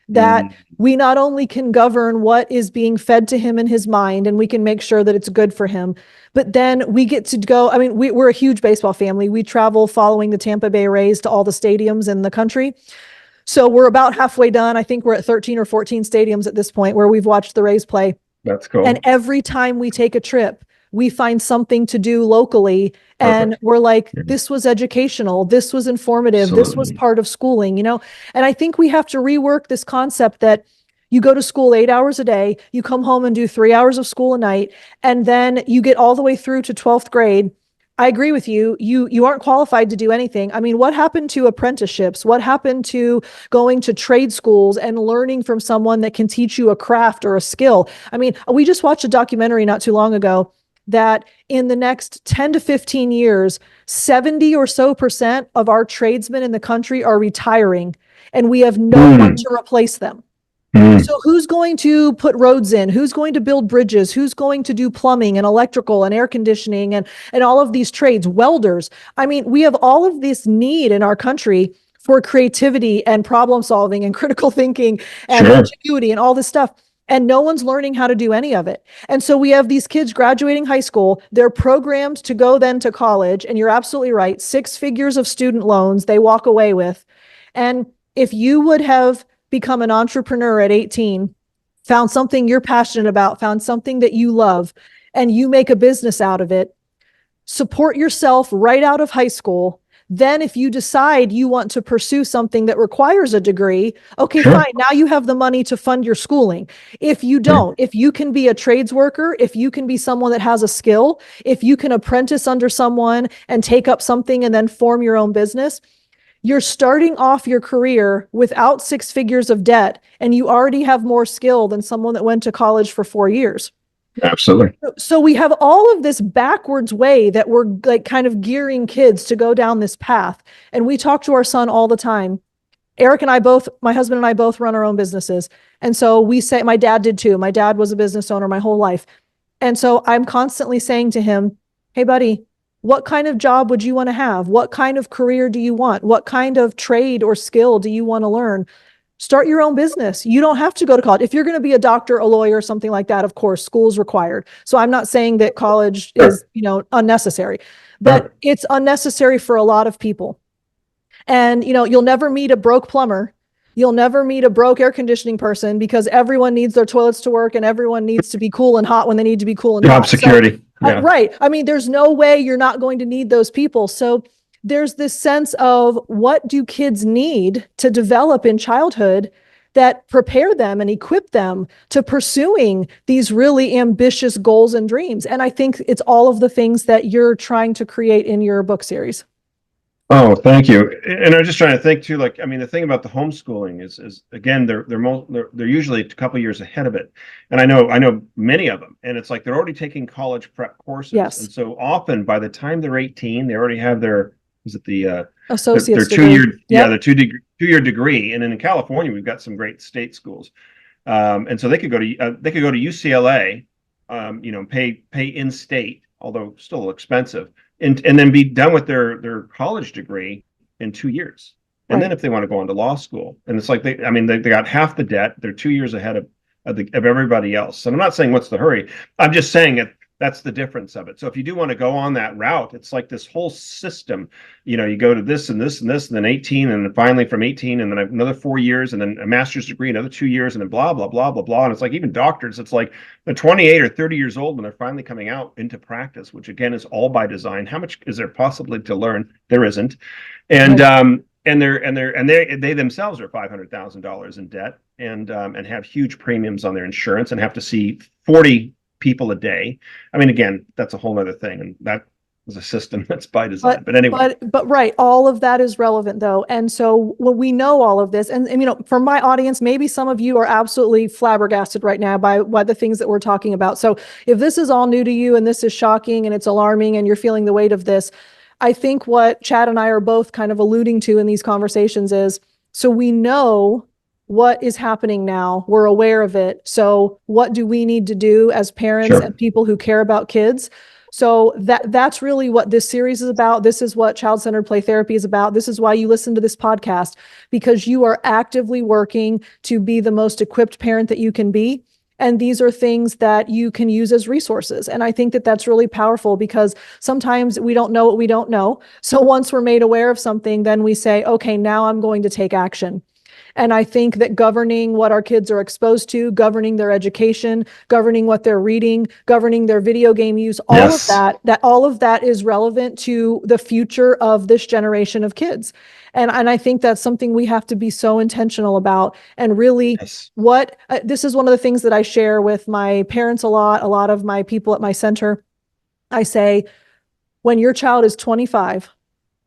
that we not only can govern what is being fed to him in his mind, and we can make sure that it's good for him, but then we get to go. I mean, we're a huge baseball family. We travel following the Tampa Bay Rays to all the stadiums in the country. So we're about halfway done. I think we're at 13 or 14 stadiums at this point where we've watched the Rays play. That's cool. And every time we take a trip, we find something to do locally. And Perfect. we're like, Yeah. this was educational. This was informative. This was Absolutely. part of schooling, you know? And I think we have to rework this concept that you go to school 8 hours a day, you come home and do 3 hours of school a night, and then you get all the way through to 12th grade. I agree with you. You aren't qualified to do anything. I mean, what happened to apprenticeships? What happened to going to trade schools and learning from someone that can teach you a craft or a skill? I mean, we just watched a documentary not too long ago that in the next 10 to 15 years, 70 or so percent of our tradesmen in the country are retiring, and we have no one to replace them. So who's going to put roads in? Who's going to build bridges? Who's going to do plumbing and electrical and air conditioning and all of these trades, welders? I mean, we have all of this need in our country for creativity and problem solving and critical thinking and Sure. ingenuity and all this stuff. And no one's learning how to do any of it. And so we have these kids graduating high school. They're programmed to go then to college. And you're absolutely right. 6 figures of student loans they walk away with. And if you would have become an entrepreneur at 18, found something you're passionate about, found something that you love, and you make a business out of it, support yourself right out of high school. Then if you decide you want to pursue something that requires a degree, okay, Sure. fine. Now you have the money to fund your schooling. If you don't, if you can be a trades worker, if you can be someone that has a skill, if you can apprentice under someone and take up something and then form your own business, you're starting off your career without 6 figures of debt, and you already have more skill than someone that went to college for 4 years. Absolutely. So we have all of this backwards way that we're like kind of gearing kids to go down this path. And we talk to our son all the time. Eric and I both, my husband and I both run our own businesses. And so we say, my dad did too. My dad was a business owner my whole life. And so I'm constantly saying to him, hey, buddy, what kind of job would you want to have? What kind of career do you want? What kind of trade or skill do you want to learn? Start your own business. You don't have to go to college. If you're going to be a doctor, a lawyer, something like that, of course, school's required. So I'm not saying that college is, unnecessary, but it's unnecessary for a lot of people. And, you'll never meet a broke plumber. You'll never meet a broke air conditioning person because everyone needs their toilets to work and everyone needs to be cool and hot when they need to be cool and Job hot. security. So, right. I mean, there's no way you're not going to need those people. So there's this sense of what do kids need to develop in childhood that prepare them and equip them to pursuing these really ambitious goals and dreams. And I think it's all of the things that you're trying to create in your book series. Oh, thank you. And I'm just trying to think too, like, I mean, the thing about the homeschooling is again, they're usually a couple years ahead of it. And I know many of them, and it's like they're already taking college prep courses. Yes. And so often by the time they're 18, they already have their associate's their degree. 2-year, their 2-year degree. And then in California, we've got some great state schools. And so they could go to UCLA, pay in state, although still expensive. And then be done with their college degree in 2 years. And then if they want to go on to law school, and it's like they got half the debt. They're 2 years ahead of everybody else. And I'm not saying what's the hurry. I'm just saying that's the difference of it. So if you do want to go on that route, it's like this whole system. You go to this and this and this, and then 18, and then finally from 18, and then another 4 years, and then a master's degree, another 2 years, and then blah, blah, blah, blah, blah. And it's like even doctors, it's like they're 28 or 30 years old when they're finally coming out into practice, which again is all by design. How much is there possibly to learn? There isn't. And they themselves are $500,000 in debt and have huge premiums on their insurance and have to see 40 people a day. I mean, again, that's a whole other thing. And as a system that's by design. But anyway. But right, all of that is relevant though. And so when we know all of this, and for my audience, maybe some of you are absolutely flabbergasted right now by the things that we're talking about. So if this is all new to you and this is shocking and it's alarming and you're feeling the weight of this, I think what Chad and I are both kind of alluding to in these conversations is, so we know what is happening now. We're aware of it. So what do we need to do as parents and people who care about kids? So that's really what this series is about. This is what child-centered play therapy is about. This is why you listen to this podcast, because you are actively working to be the most equipped parent that you can be. And these are things that you can use as resources. And I think that that's really powerful, because sometimes we don't know what we don't know. So once we're made aware of something, then we say, okay, now I'm going to take action. And I think that governing what our kids are exposed to, governing their education, governing what they're reading, governing their video game use, all of that is relevant to the future of this generation of kids. And I think that's something we have to be so intentional about. And really this is one of the things that I share with my parents a lot of my people at my center. I say, when your child is 25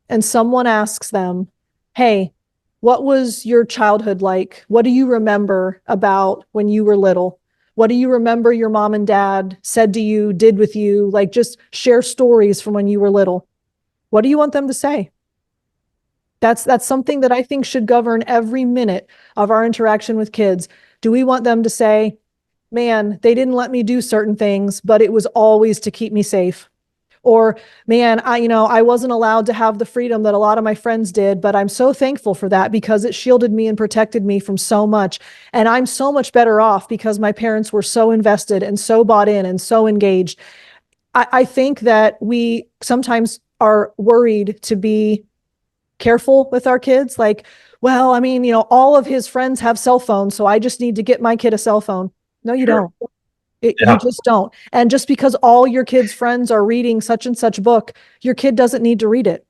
and someone asks them, hey, what was your childhood like? What do you remember about when you were little? What do you remember your mom and dad said to you, did with you? Like, just share stories from when you were little. What do you want them to say? That's something that I think should govern every minute of our interaction with kids. Do we want them to say, man, they didn't let me do certain things, but it was always to keep me safe? Or, man, I wasn't allowed to have the freedom that a lot of my friends did, but I'm so thankful for that because it shielded me and protected me from so much. And I'm so much better off because my parents were so invested and so bought in and so engaged. I think that we sometimes are worried to be careful with our kids. Like, well, all of his friends have cell phones, so I just need to get my kid a cell phone. No, you don't. You just don't. And just because all your kids' friends are reading such and such book, your kid doesn't need to read it.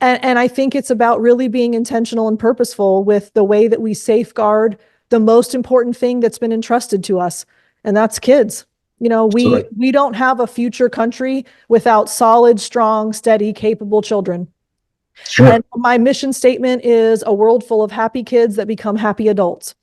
And I think it's about really being intentional and purposeful with the way that we safeguard the most important thing that's been entrusted to us, and that's kids. We don't have a future country without solid, strong, steady, capable children. Sure. And my mission statement is a world full of happy kids that become happy adults.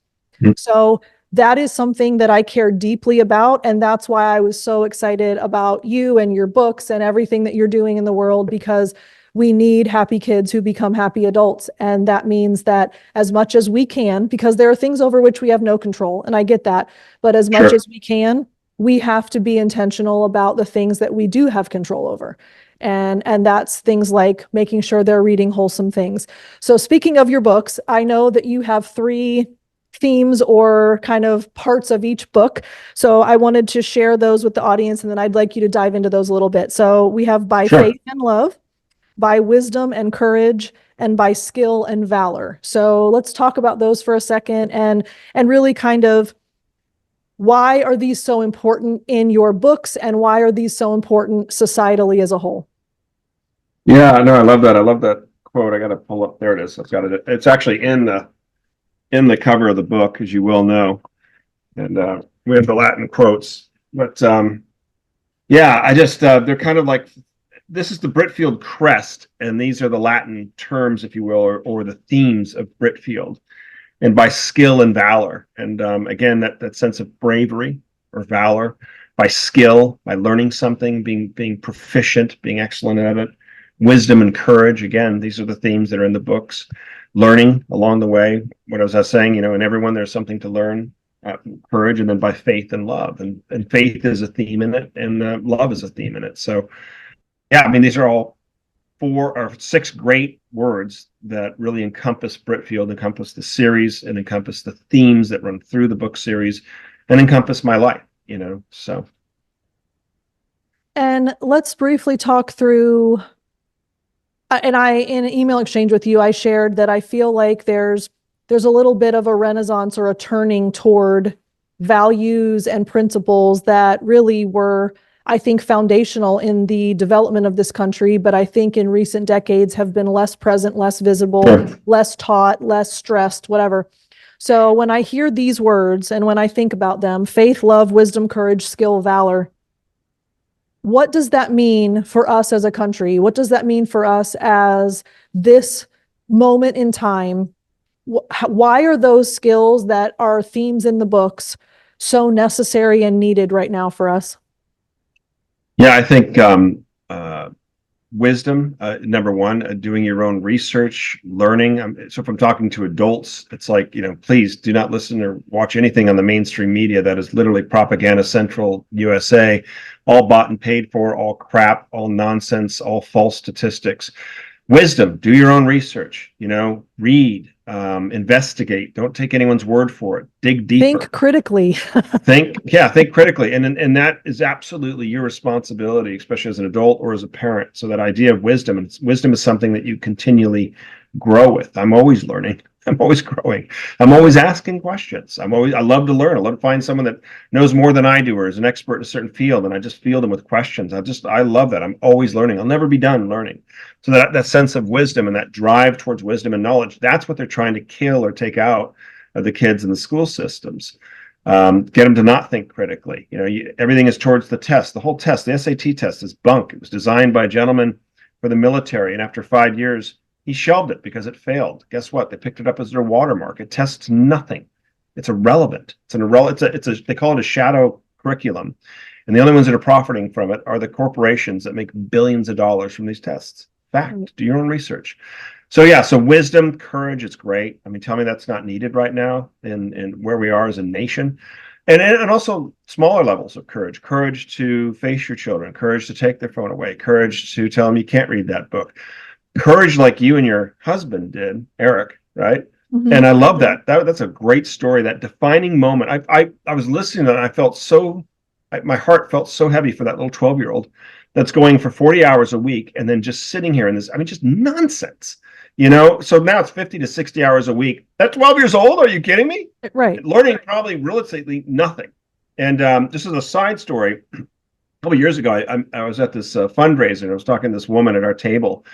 Mm-hmm. So that is something that I care deeply about. And that's why I was so excited about you and your books and everything that you're doing in the world, because we need happy kids who become happy adults. And that means that as much as we can, because there are things over which we have no control, and I get that, but as much as we can, we have to be intentional about the things that we do have control over. And that's things like making sure they're reading wholesome things. So speaking of your books, I know that you have 3 themes or kind of parts of each book. So I wanted to share those with the audience, and then I'd like you to dive into those a little bit. So we have by faith and love, by wisdom and courage, and by skill and valor. So let's talk about those for a second and really kind of, why are these so important in your books, and why are these so important societally as a whole? Yeah, no, I love that. I love that quote. I got to pull up. There it is. I've got it. It's actually in the cover of the book, as you will know. And we have the Latin quotes. But I just, they're kind of like, this is the Britfield crest, and these are the Latin terms, if you will, or the themes of Britfield. And by skill and valor. And again, that sense of bravery or valor, by skill, by learning something, being proficient, being excellent at it. Wisdom and courage, again, these are the themes that are in the books. Learning along the way, what I was saying, in everyone there's something to learn, courage, and then by faith and love. And faith is a theme in it, and love is a theme in it. So, these are all 4 or 6 great words that really encompass Britfield, encompass the series, and encompass the themes that run through the book series, and encompass my life, so. And let's briefly talk through, and in an email exchange with you, I shared that I feel like there's a little bit of a renaissance or a turning toward values and principles that really were, I think, foundational in the development of this country, but I think in recent decades have been less present, less visible, less taught, less stressed, whatever. So when I hear these words and when I think about them, faith, love, wisdom, courage, skill, valor, What does that mean for us as a country? What does that mean for us as this moment in time? Why are those skills that are themes in the books so necessary and needed right now for us? Yeah, I think wisdom, number one, doing your own research, learning. So if I'm talking to adults, it's like, please do not listen or watch anything on the mainstream media that is literally propaganda central USA, all bought and paid for, all crap, all nonsense, all false statistics. Wisdom, do your own research, read, investigate, don't take anyone's word for it, dig deeper. Think critically. think critically. And that is absolutely your responsibility, especially as an adult or as a parent. So that idea of wisdom, and wisdom is something that you continually grow with. I'm always learning. I'm always growing. I'm always asking questions. I love to learn. I love to find someone that knows more than I do or is an expert in a certain field, and I just field them with questions. I love that. I'm always learning. I'll never be done learning. So that sense of wisdom and that drive towards wisdom and knowledge, that's what they're trying to kill or take out of the kids in the school systems. Get them to not think critically. Everything is towards the test. The whole test, the SAT test, is bunk. It was designed by a gentleman for the military, and after 5 years, he shelved it because it failed. Guess what? They picked it up as their watermark. It tests nothing. It's irrelevant. They call it a shadow curriculum, and the only ones that are profiting from it are the corporations that make billions of dollars from these tests. Fact. Do your own research. So wisdom, courage is great. Tell me that's not needed right now in where we are as a nation. And also smaller levels of courage to face your children, courage to take their phone away, courage to tell them you can't read that book, courage like you and your husband did, Eric, right? Mm-hmm. And I love that. That's a great story, that defining moment. I was listening and I felt my heart felt so heavy for that little 12-year-old that's going for 40 hours a week and then just sitting here in this, just nonsense. So now it's 50 to 60 hours a week. At 12 years old, are you kidding me? Right. Learning probably relatively nothing. And this is a side story. A couple of years ago, I was at this fundraiser, and I was talking to this woman at our table,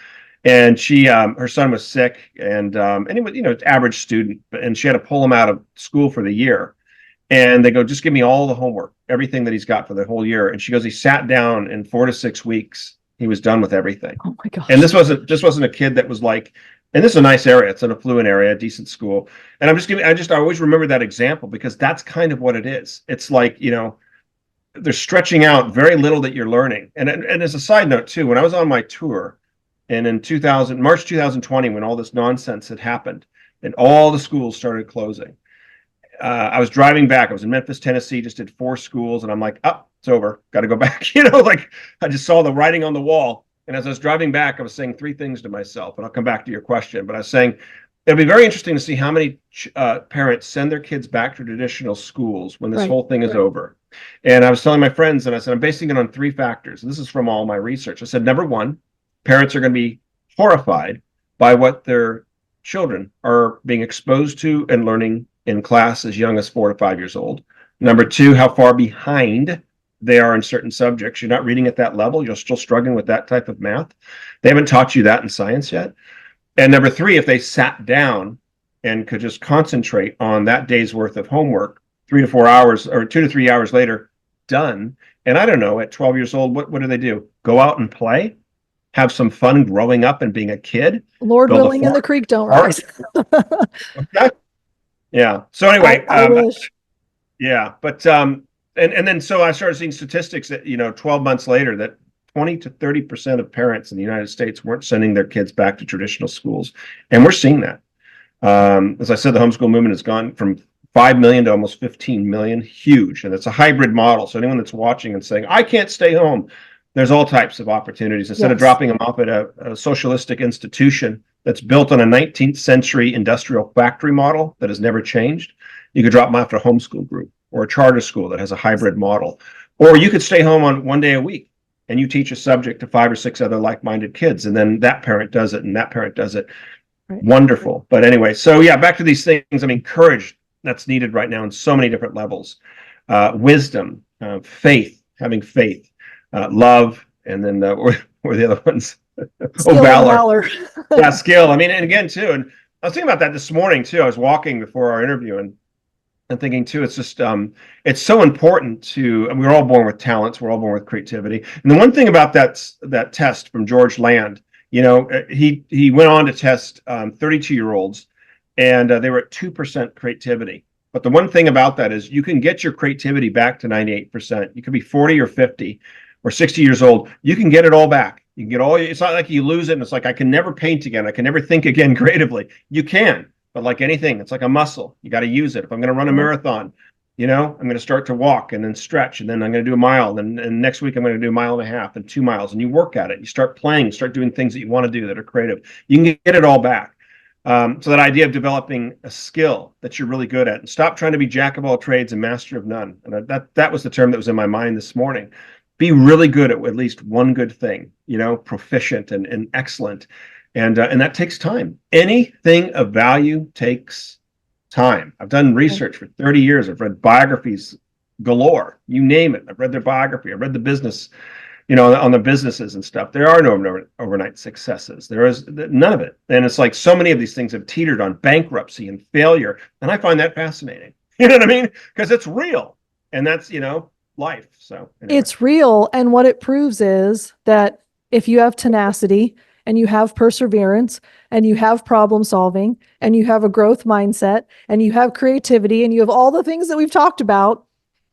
and she, her son was sick, and he was, average student, and she had to pull him out of school for the year. And they go, just give me all the homework, everything that he's got for the whole year. And she goes, he sat down in 4 to 6 weeks. He was done with everything. Oh my gosh. And this wasn't a kid that was like, and this is a nice area. It's an affluent area, a decent school. And I always remember that example because that's kind of what it is. It's like, they're stretching out very little that you're learning. And as a side note too, when I was on my tour, and in March 2020, when all this nonsense had happened and all the schools started closing, I was driving back. I was in Memphis, Tennessee, just did 4 schools, and I'm like, it's over. Got to go back. I just saw the writing on the wall. And as I was driving back, I was saying 3 things to myself, and I'll come back to your question. But I was saying, it'll be very interesting to see how many parents send their kids back to traditional schools when this whole thing is over. And I was telling my friends, and I said, I'm basing it on 3 factors. And this is from all my research. I said, number one, parents are going to be horrified by what their children are being exposed to and learning in class as young as 4 to 5 years old. Number 2, how far behind they are in certain subjects. You're not reading at that level. You're still struggling with that type of math. They haven't taught you that in science yet. And number 3, if they sat down and could just concentrate on that day's worth of homework, 3 to 4 hours or 2 to 3 hours later, done. And I don't know, at 12 years old, what do? Go out and play? Have some fun growing up and being a kid? Lord willing, and the creek don't rise. Okay. Yeah. So anyway, I wish. Yeah, but and then so I started seeing statistics that 12 months later that 20 to 30% of parents in the United States weren't sending their kids back to traditional schools, and we're seeing that. As I said, the homeschool movement has gone from 5 million to almost 15 million, huge, and it's a hybrid model. So anyone that's watching and saying I can't stay home, there's all types of opportunities. Instead of dropping them off at a socialistic institution that's built on a 19th century industrial factory model that has never changed, you could drop them off at a homeschool group or a charter school that has a hybrid model. Or you could stay home on 1 day a week and you teach a subject to 5 or 6 other like-minded kids, and then that parent does it and that parent does it. Right. Wonderful. But anyway, so yeah, back to these things. Courage, that's needed right now in so many different levels. Wisdom, faith, having faith, love, and then what were the other ones? Valor. Yeah, skill. And again, too, and I was thinking about that this morning, too. I was walking before our interview, and and thinking too, it's just it's so important to, and we're all born with talents, we're all born with creativity. And the one thing about that test from George Land, he went on to test 32-year-olds, and they were at 2% creativity. But the one thing about that is you can get your creativity back to 98%. You could be 40 or 50 or 60 years old. You can get it all back. You can get all. It's not like you lose it and it's like I can never paint again. I can never think again creatively. You can. But like anything, it's like a muscle. You got to use it. If I'm going to run a marathon, I'm going to start to walk and then stretch, and then I'm going to do a mile. And next week, I'm going to do a mile and a half and 2 miles. And you work at it. You start playing, you start doing things that you want to do that are creative. You can get it all back. So that idea of developing a skill that you're really good at, and stop trying to be jack of all trades and master of none. And that was the term that was in my mind this morning. Be really good at least one good thing, proficient and excellent. And that takes time. Anything of value takes time. I've done research for 30 years. I've read biographies galore. You name it. I've read their biography. I've read the business, on the businesses and stuff. There are no overnight successes. There is none of it. And it's like so many of these things have teetered on bankruptcy and failure. And I find that fascinating. You know what I mean? Because it's real. And that's, life. So anyway. It's real. And what it proves is that if you have tenacity, and you have perseverance, and you have problem solving, and you have a growth mindset, and you have creativity, and you have all the things that we've talked about,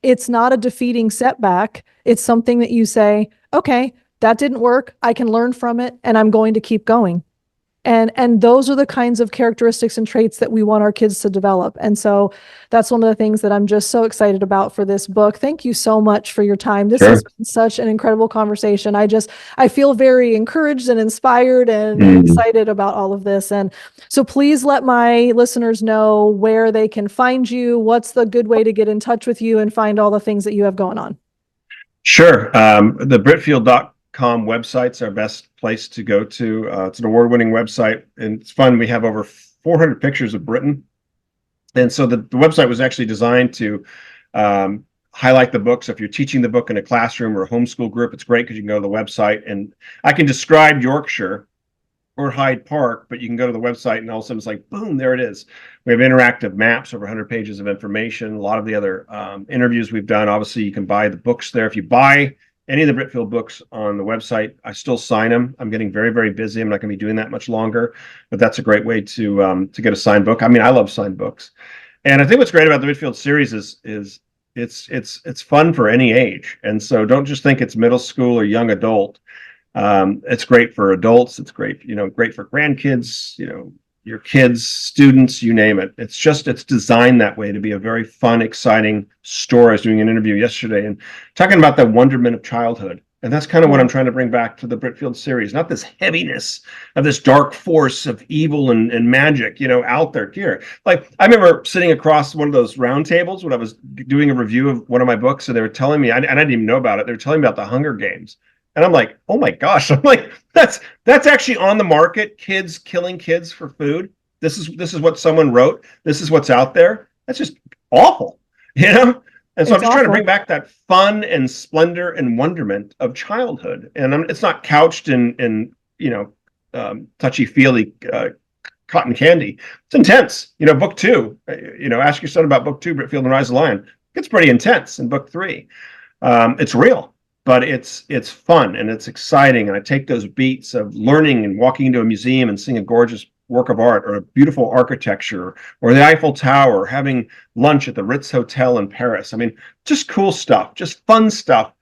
it's not a defeating setback. It's something that you say, okay, that didn't work. I can learn from it, and I'm going to keep going. And those are the kinds of characteristics and traits that we want our kids to develop. And so that's one of the things that I'm just so excited about for this book. Thank you so much for your time. This has been such an incredible conversation. I feel very encouraged and inspired and excited about all of this. And so please let my listeners know where they can find you. What's the good way to get in touch with you and find all the things that you have going on? Sure. The Britfield.com website's our best place to go to. It's an award-winning website, and it's fun. We have over 400 pictures of Britain. And so the website was actually designed to highlight the book. So if you're teaching the book in a classroom or a homeschool group, it's great because you can go to the website. And I can describe Yorkshire or Hyde Park, but you can go to the website and all of a sudden it's like, boom, there it is. We have interactive maps, over 100 pages of information. A lot of the other interviews we've done, obviously you can buy the books there. If you buy any of the Britfield books on the website, I still sign them. I'm getting very, very busy. I'm not going to be doing that much longer, but that's a great way to get a signed book. I mean, I love signed books, and I think what's great about the Britfield series is it's fun for any age, and so don't just think it's middle school or young adult. It's great for adults. It's great, great for grandkids. Your kids, students, you name it. It's designed that way to be a very fun, exciting story. I was doing an interview yesterday and talking about the wonderment of childhood. And that's kind of what I'm trying to bring back to the Britfield series, not this heaviness of this dark force of evil and magic, out there here. Like, I remember sitting across one of those round tables when I was doing a review of one of my books, and they were telling me, and I didn't even know about it. They were telling me about the Hunger Games. And I'm like, oh my gosh. I'm like, that's actually on the market. Kids killing kids for food. This is what someone wrote. This is what's out there. That's just awful, And so I'm just trying to bring back that fun and splendor and wonderment of childhood. And it's not couched in touchy-feely cotton candy. It's intense. Book 2, ask your son about book 2, Britfield and Rise of the Lion. It's pretty intense in book 3. It's real. But it's fun and it's exciting. And I take those beats of learning and walking into a museum and seeing a gorgeous work of art or a beautiful architecture or the Eiffel Tower, having lunch at the Ritz Hotel in Paris. I mean, just cool stuff, just fun stuff.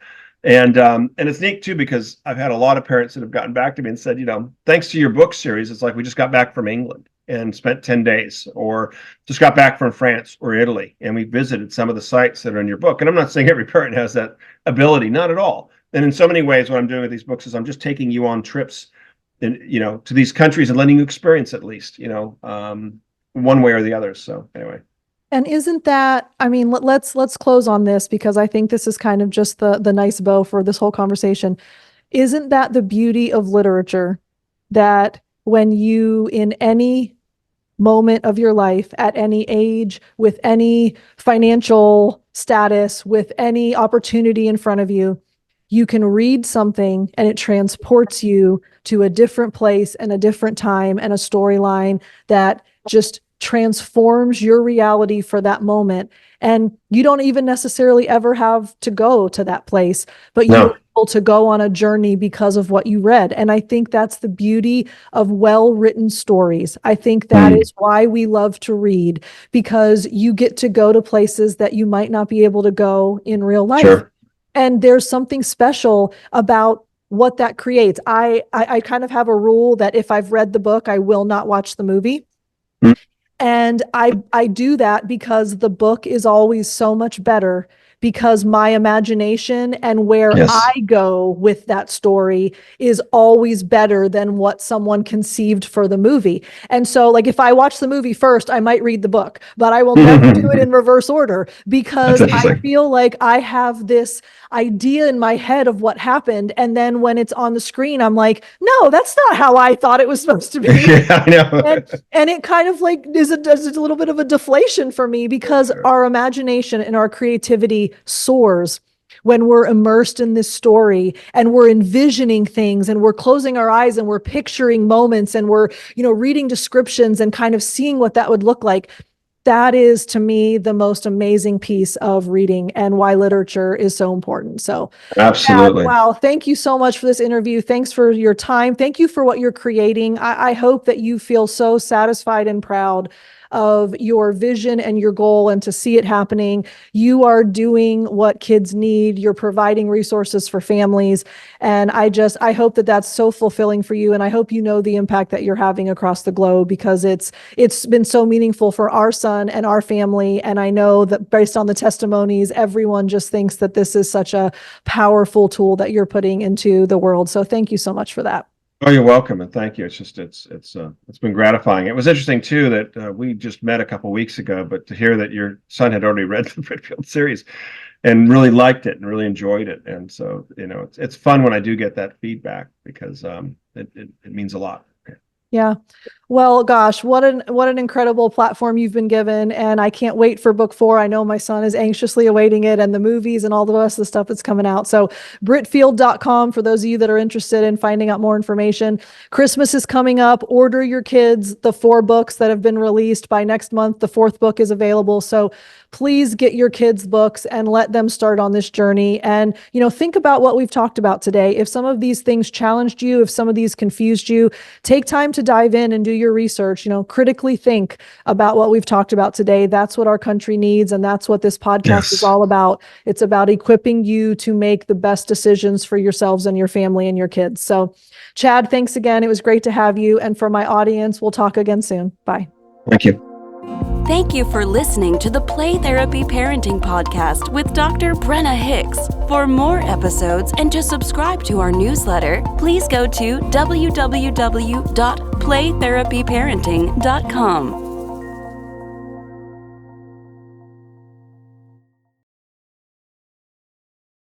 And it's neat too, because I've had a lot of parents that have gotten back to me and said, thanks to your book series, it's like we just got back from England and spent 10 days, or just got back from France or Italy, and we visited some of the sites that are in your book. And I'm not saying every parent has that ability, not at all. And in so many ways, what I'm doing with these books is I'm just taking you on trips to these countries and letting you experience at least, one way or the other. So anyway. And isn't that, let's close on this, because I think this is kind of just the nice bow for this whole conversation. Isn't that the beauty of literature, that when you, in any moment of your life, at any age, with any financial status, with any opportunity in front of you, you can read something and it transports you to a different place and a different time and a storyline that just transforms your reality for that moment. And you don't even necessarily ever have to go to that place, but No. you're able to go on a journey because of what you read. And I think that's the beauty of well-written stories. I think that is why we love to read, because you get to go to places that you might not be able to go in real life. Sure. And there's something special about what that creates. I kind of have a rule that if I've read the book, I will not watch the movie. And I do that because the book is always so much better, because my imagination and where I go with that story is always better than what someone conceived for the movie. And so, like, if I watch the movie first, I might read the book, but I will never do it in reverse order, because I feel like I have this idea in my head of what happened. And then when it's on the screen, I'm like, no, that's not how I thought it was supposed to be. Yeah, I know. And it kind of like is a little bit of a deflation for me, because our imagination and our creativity soars when we're immersed in this story and we're envisioning things and we're closing our eyes and we're picturing moments and we're, reading descriptions and kind of seeing what that would look like. That is, to me, the most amazing piece of reading and why literature is so important. So, absolutely. Wow. Thank you so much for this interview. Thanks for your time. Thank you for what you're creating. I hope that you feel so satisfied and proud of your vision and your goal, and to see it happening. You are doing what kids need. You're providing resources for families. And I hope that that's so fulfilling for you. And I hope you know the impact that you're having across the globe, because it's been so meaningful for our son and our family. And I know that based on the testimonies, everyone just thinks that this is such a powerful tool that you're putting into the world. So thank you so much for that. Oh, you're welcome, and thank you. It's been gratifying. It was interesting too that we just met a couple weeks ago, but to hear that your son had already read the Britfield series and really liked it and really enjoyed it, and so it's fun when I do get that feedback, because it means a lot. Yeah. Well, gosh, what an incredible platform you've been given. And I can't wait for book 4. I know my son is anxiously awaiting it, and the movies and all the rest of the stuff that's coming out. So Britfield.com for those of you that are interested in finding out more information. Christmas is coming up. Order your kids the 4 books that have been released. By next month, the 4th book is available. So please get your kids books and let them start on this journey. And, think about what we've talked about today. If some of these things challenged you, if some of these confused you, take time to dive in and do your research, critically think about what we've talked about today. That's what our country needs. And that's what this podcast is all about. It's about equipping you to make the best decisions for yourselves and your family and your kids. So Chad, thanks again. It was great to have you. And for my audience, we'll talk again soon. Bye. Thank you. Thank you for listening to the Play Therapy Parenting Podcast with Dr. Brenna Hicks. For more episodes and to subscribe to our newsletter, please go to www.playtherapyparenting.com.